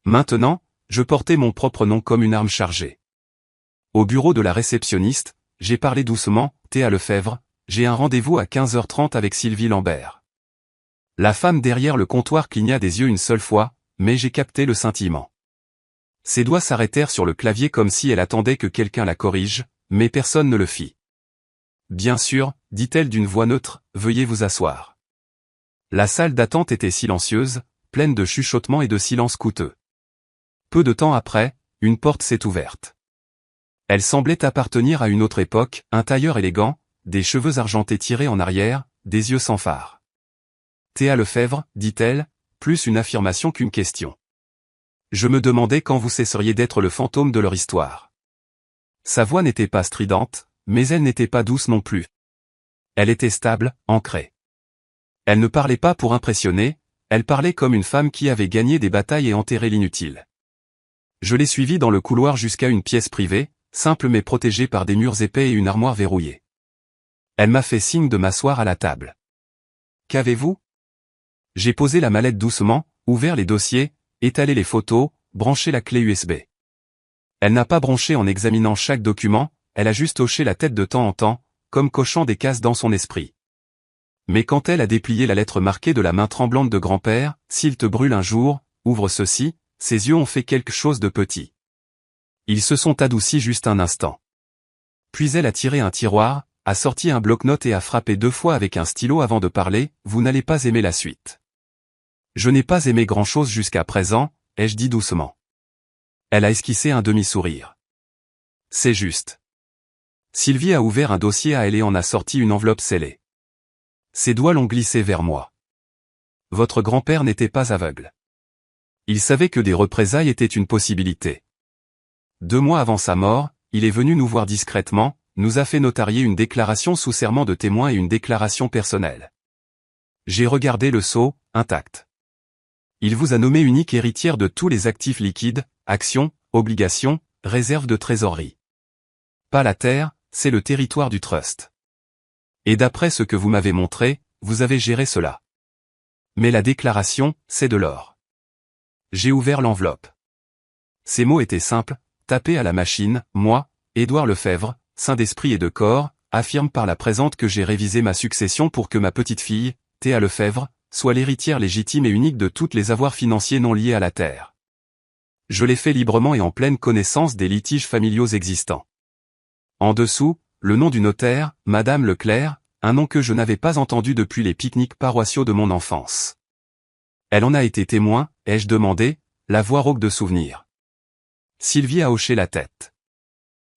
Maintenant, je portais mon propre nom comme une arme chargée. Au bureau de la réceptionniste, j'ai parlé doucement, Théa Lefebvre, j'ai un rendez-vous à 15h30 avec Sylvie Lambert. La femme derrière le comptoir cligna des yeux une seule fois, mais j'ai capté le scintillement. Ses doigts s'arrêtèrent sur le clavier comme si elle attendait que quelqu'un la corrige, mais personne ne le fit. Bien sûr, dit-elle d'une voix neutre, veuillez vous asseoir. La salle d'attente était silencieuse, pleine de chuchotements et de silences coûteux. Peu de temps après, une porte s'est ouverte. Elle semblait appartenir à une autre époque, un tailleur élégant, des cheveux argentés tirés en arrière, des yeux sans phare. Théa Lefebvre, dit-elle, plus une affirmation qu'une question. Je me demandais quand vous cesseriez d'être le fantôme de leur histoire. Sa voix n'était pas stridente, mais elle n'était pas douce non plus. Elle était stable, ancrée. Elle ne parlait pas pour impressionner, elle parlait comme une femme qui avait gagné des batailles et enterré l'inutile. Je l'ai suivie dans le couloir jusqu'à une pièce privée, simple mais protégée par des murs épais et une armoire verrouillée. Elle m'a fait signe de m'asseoir à la table. Qu'avez-vous ? J'ai posé la mallette doucement, ouvert les dossiers, étalé les photos, branché la clé USB. Elle n'a pas bronché en examinant chaque document, elle a juste hoché la tête de temps en temps, comme cochant des cases dans son esprit. Mais quand elle a déplié la lettre marquée de la main tremblante de grand-père, s'il te brûle un jour, ouvre ceci, ses yeux ont fait quelque chose de petit. Ils se sont adoucis juste un instant. Puis elle a tiré un tiroir, a sorti un bloc-notes et a frappé 2 fois avec un stylo avant de parler, vous n'allez pas aimer la suite. Je n'ai pas aimé grand-chose jusqu'à présent, ai-je dit doucement. Elle a esquissé un demi-sourire. C'est juste. Sylvie a ouvert un dossier à elle et en a sorti une enveloppe scellée. Ses doigts l'ont glissé vers moi. Votre grand-père n'était pas aveugle. Il savait que des représailles étaient une possibilité. 2 mois avant sa mort, il est venu nous voir discrètement, nous a fait notarier une déclaration sous serment de témoin et une déclaration personnelle. J'ai regardé le sceau, intact. Il vous a nommé unique héritière de tous les actifs liquides, actions, obligations, réserves de trésorerie. Pas la terre, c'est le territoire du trust. Et d'après ce que vous m'avez montré, vous avez géré cela. Mais la déclaration, c'est de l'or. J'ai ouvert l'enveloppe. Ces mots étaient simples, tapé à la machine, moi, Édouard Lefebvre, saint d'esprit et de corps, affirme par la présente que j'ai révisé ma succession pour que ma petite-fille, Théa Lefebvre, soit l'héritière légitime et unique de tous les avoirs financiers non liés à la terre. Je l'ai fait librement et en pleine connaissance des litiges familiaux existants. En dessous, le nom du notaire, Madame Leclerc, un nom que je n'avais pas entendu depuis les pique-niques paroissiaux de mon enfance. Elle en a été témoin, ai-je demandé, la voix rauque de souvenir. Sylvie a hoché la tête.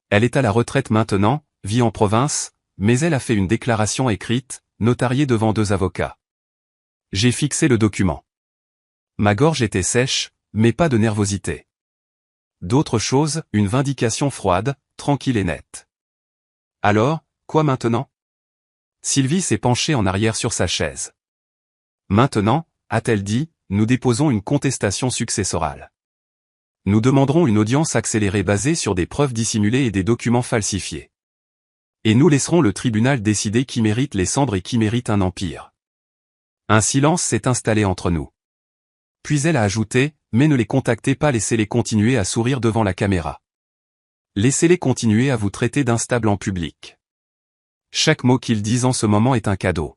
Elle est à la retraite maintenant, vit en province, mais elle a fait une déclaration écrite, notariée devant 2 avocats. J'ai fixé le document. Ma gorge était sèche, mais pas de nervosité. D'autre chose, une vindication froide, tranquille et nette. Alors, quoi maintenant? Sylvie s'est penchée en arrière sur sa chaise. Maintenant, a-t-elle dit, nous déposons une contestation successorale. Nous demanderons une audience accélérée basée sur des preuves dissimulées et des documents falsifiés. Et nous laisserons le tribunal décider qui mérite les cendres et qui mérite un empire. Un silence s'est installé entre nous. Puis elle a ajouté, mais ne les contactez pas, laissez-les continuer à sourire devant la caméra. Laissez-les continuer à vous traiter d'instable en public. Chaque mot qu'ils disent en ce moment est un cadeau.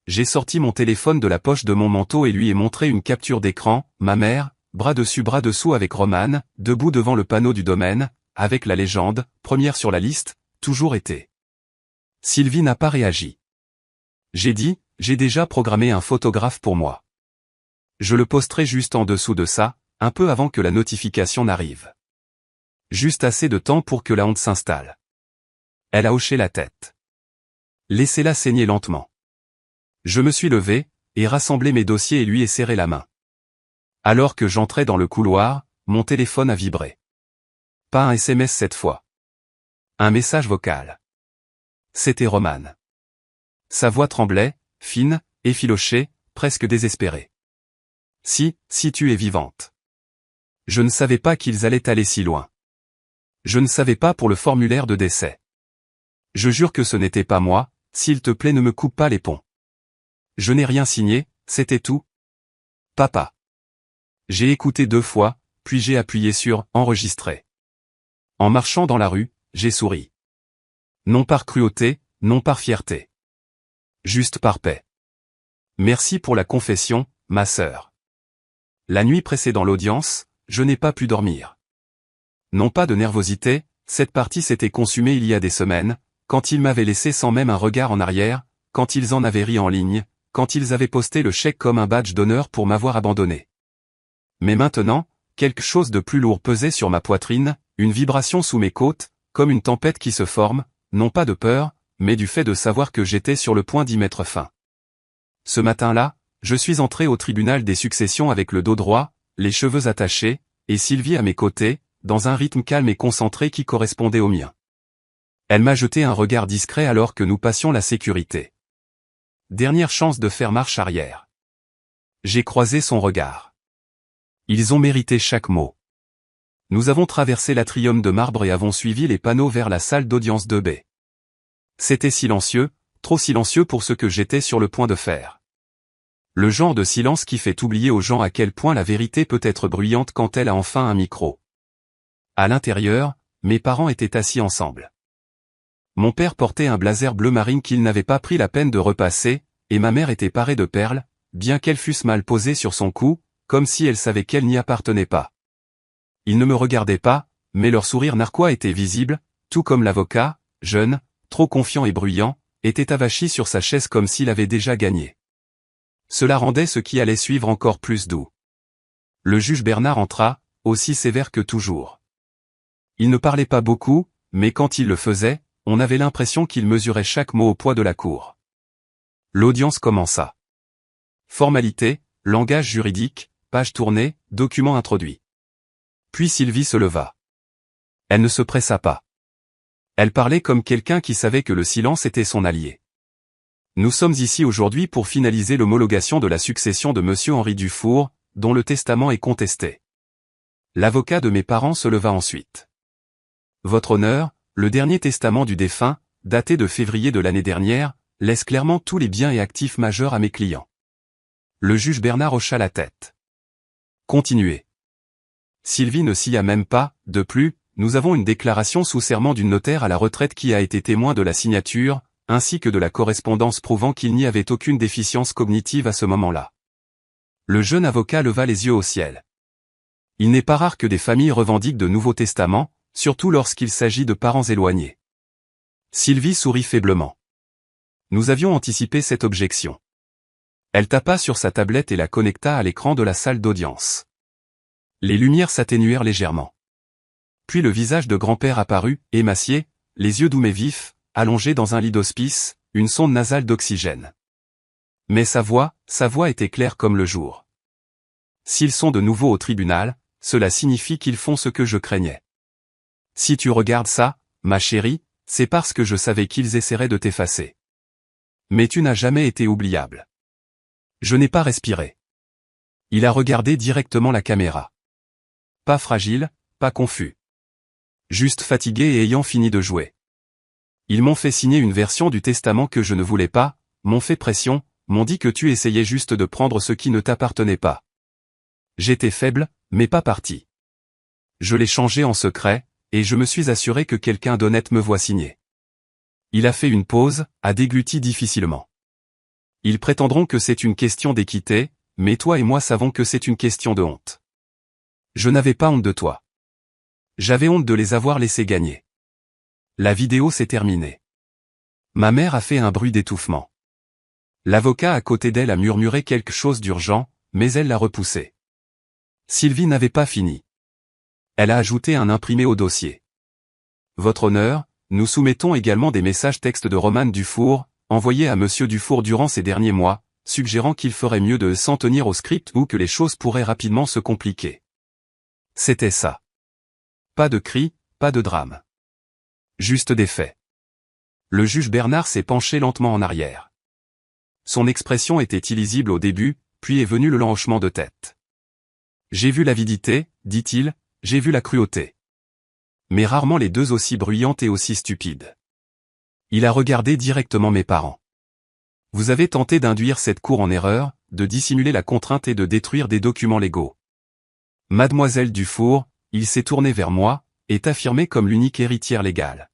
J'ai sorti mon téléphone de la poche de mon manteau et lui ai montré une capture d'écran, ma mère, bras dessus bras dessous avec Romane, debout devant le panneau du domaine, avec la légende, première sur la liste, toujours été. Sylvie n'a pas réagi. J'ai dit, j'ai déjà programmé un photographe pour moi. Je le posterai juste en dessous de ça, un peu avant que la notification n'arrive. Juste assez de temps pour que la honte s'installe. Elle a hoché la tête. Laissez-la saigner lentement. Je me suis levé, et rassemblé mes dossiers et lui ai serré la main. Alors que j'entrais dans le couloir, mon téléphone a vibré. Pas un SMS cette fois. Un message vocal. C'était Romane. Sa voix tremblait, fine, effilochée, presque désespérée. Si tu es vivante. Je ne savais pas qu'ils allaient aller si loin. Je ne savais pas pour le formulaire de décès. Je jure que ce n'était pas moi, s'il te plaît ne me coupe pas les ponts. Je n'ai rien signé, c'était tout. Papa. J'ai écouté 2 fois, puis j'ai appuyé sur « Enregistrer ». En marchant dans la rue, j'ai souri. Non par cruauté, non par fierté. Juste par paix. Merci pour la confession, ma sœur. La nuit précédant l'audience, je n'ai pas pu dormir. Non pas de nervosité, cette partie s'était consumée il y a des semaines, quand ils m'avaient laissé sans même un regard en arrière, quand ils en avaient ri en ligne, quand ils avaient posté le chèque comme un badge d'honneur pour m'avoir abandonné. Mais maintenant, quelque chose de plus lourd pesait sur ma poitrine, une vibration sous mes côtes, comme une tempête qui se forme, non pas de peur, mais du fait de savoir que j'étais sur le point d'y mettre fin. Ce matin-là, je suis entré au tribunal des successions avec le dos droit, les cheveux attachés, et Sylvie à mes côtés, dans un rythme calme et concentré qui correspondait au mien. Elle m'a jeté un regard discret alors que nous passions la sécurité. Dernière chance de faire marche arrière. J'ai croisé son regard. Ils ont mérité chaque mot. Nous avons traversé l'atrium de marbre et avons suivi les panneaux vers la salle d'audience 2B. C'était silencieux, trop silencieux pour ce que j'étais sur le point de faire. Le genre de silence qui fait oublier aux gens à quel point la vérité peut être bruyante quand elle a enfin un micro. À l'intérieur, mes parents étaient assis ensemble. Mon père portait un blazer bleu marine qu'il n'avait pas pris la peine de repasser, et ma mère était parée de perles, bien qu'elles fussent mal posées sur son cou, comme si elle savait qu'elle n'y appartenait pas. Ils ne me regardaient pas, mais leur sourire narquois était visible, tout comme l'avocat, jeune, trop confiant et bruyant, était avachi sur sa chaise comme s'il avait déjà gagné. Cela rendait ce qui allait suivre encore plus doux. Le juge Bernard entra, aussi sévère que toujours. Il ne parlait pas beaucoup, mais quand il le faisait, on avait l'impression qu'il mesurait chaque mot au poids de la cour. L'audience commença. Formalité, langage juridique, page tournée, document introduit. Puis Sylvie se leva. Elle ne se pressa pas. Elle parlait comme quelqu'un qui savait que le silence était son allié. Nous sommes ici aujourd'hui pour finaliser l'homologation de la succession de Monsieur Henri Dufour, dont le testament est contesté. L'avocat de mes parents se leva ensuite. Votre honneur, le dernier testament du défunt, daté de février de l'année dernière, laisse clairement tous les biens et actifs majeurs à mes clients. Le juge Bernard hocha la tête. Continuez. Sylvie ne s'y a même pas, de plus, nous avons une déclaration sous serment d'une notaire à la retraite qui a été témoin de la signature, ainsi que de la correspondance prouvant qu'il n'y avait aucune déficience cognitive à ce moment-là. Le jeune avocat leva les yeux au ciel. Il n'est pas rare que des familles revendiquent de nouveaux testaments, surtout lorsqu'il s'agit de parents éloignés. Sylvie sourit faiblement. Nous avions anticipé cette objection. Elle tapa sur sa tablette et la connecta à l'écran de la salle d'audience. Les lumières s'atténuèrent légèrement. Puis le visage de grand-père apparut, émacié, les yeux doux mais vifs, allongé dans un lit d'hospice, une sonde nasale d'oxygène. Mais sa voix était claire comme le jour. S'ils sont de nouveau au tribunal, cela signifie qu'ils font ce que je craignais. Si tu regardes ça, ma chérie, c'est parce que je savais qu'ils essaieraient de t'effacer. Mais tu n'as jamais été oubliable. Je n'ai pas respiré. Il a regardé directement la caméra. Pas fragile, pas confus. Juste fatigué et ayant fini de jouer. Ils m'ont fait signer une version du testament que je ne voulais pas, m'ont fait pression, m'ont dit que tu essayais juste de prendre ce qui ne t'appartenait pas. J'étais faible, mais pas parti. Je l'ai changé en secret, et je me suis assuré que quelqu'un d'honnête me voit signer. Il a fait une pause, a dégluti difficilement. Ils prétendront que c'est une question d'équité, mais toi et moi savons que c'est une question de honte. Je n'avais pas honte de toi. J'avais honte de les avoir laissés gagner. La vidéo s'est terminée. Ma mère a fait un bruit d'étouffement. L'avocat à côté d'elle a murmuré quelque chose d'urgent, mais elle l'a repoussé. Sylvie n'avait pas fini. Elle a ajouté un imprimé au dossier. Votre honneur, nous soumettons également des messages textes de Romane Dufour, envoyés à Monsieur Dufour durant ces derniers mois, suggérant qu'il ferait mieux de s'en tenir au script ou que les choses pourraient rapidement se compliquer. C'était ça. Pas de cris, pas de drame. Juste des faits. Le juge Bernard s'est penché lentement en arrière. Son expression était illisible au début, puis est venu le lent hochement de tête. J'ai vu l'avidité, dit-il, j'ai vu la cruauté. Mais rarement les deux aussi bruyantes et aussi stupides. Il a regardé directement mes parents. Vous avez tenté d'induire cette cour en erreur, de dissimuler la contrainte et de détruire des documents légaux. Mademoiselle Dufour, il s'est tourné vers moi, est affirmé comme l'unique héritière légale.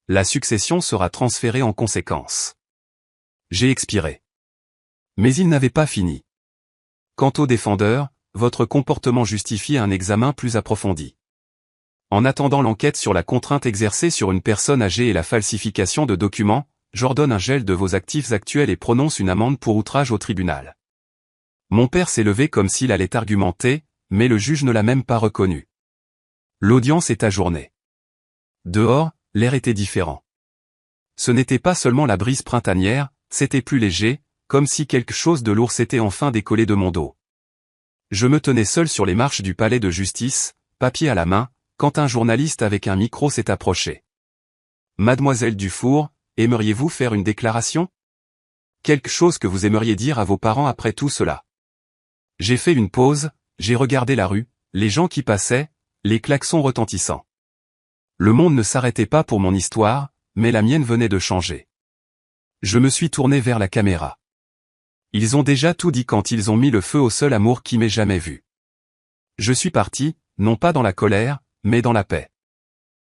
La succession sera transférée en conséquence. J'ai expiré. Mais il n'avait pas fini. Quant au défendeur, votre comportement justifie un examen plus approfondi. En attendant l'enquête sur la contrainte exercée sur une personne âgée et la falsification de documents, j'ordonne un gel de vos actifs actuels et prononce une amende pour outrage au tribunal. Mon père s'est levé comme s'il allait argumenter, mais le juge ne l'a même pas reconnu. L'audience est ajournée. Dehors, l'air était différent. Ce n'était pas seulement la brise printanière, c'était plus léger, comme si quelque chose de lourd s'était enfin décollé de mon dos. Je me tenais seul sur les marches du palais de justice, papier à la main, quand un journaliste avec un micro s'est approché. Mademoiselle Dufour, aimeriez-vous faire une déclaration? Quelque chose que vous aimeriez dire à vos parents après tout cela? J'ai fait une pause, j'ai regardé la rue, les gens qui passaient, les klaxons retentissants. Le monde ne s'arrêtait pas pour mon histoire, mais la mienne venait de changer. Je me suis tourné vers la caméra. Ils ont déjà tout dit quand ils ont mis le feu au seul amour qui m'ait jamais vu. Je suis parti, non pas dans la colère, mais dans la paix.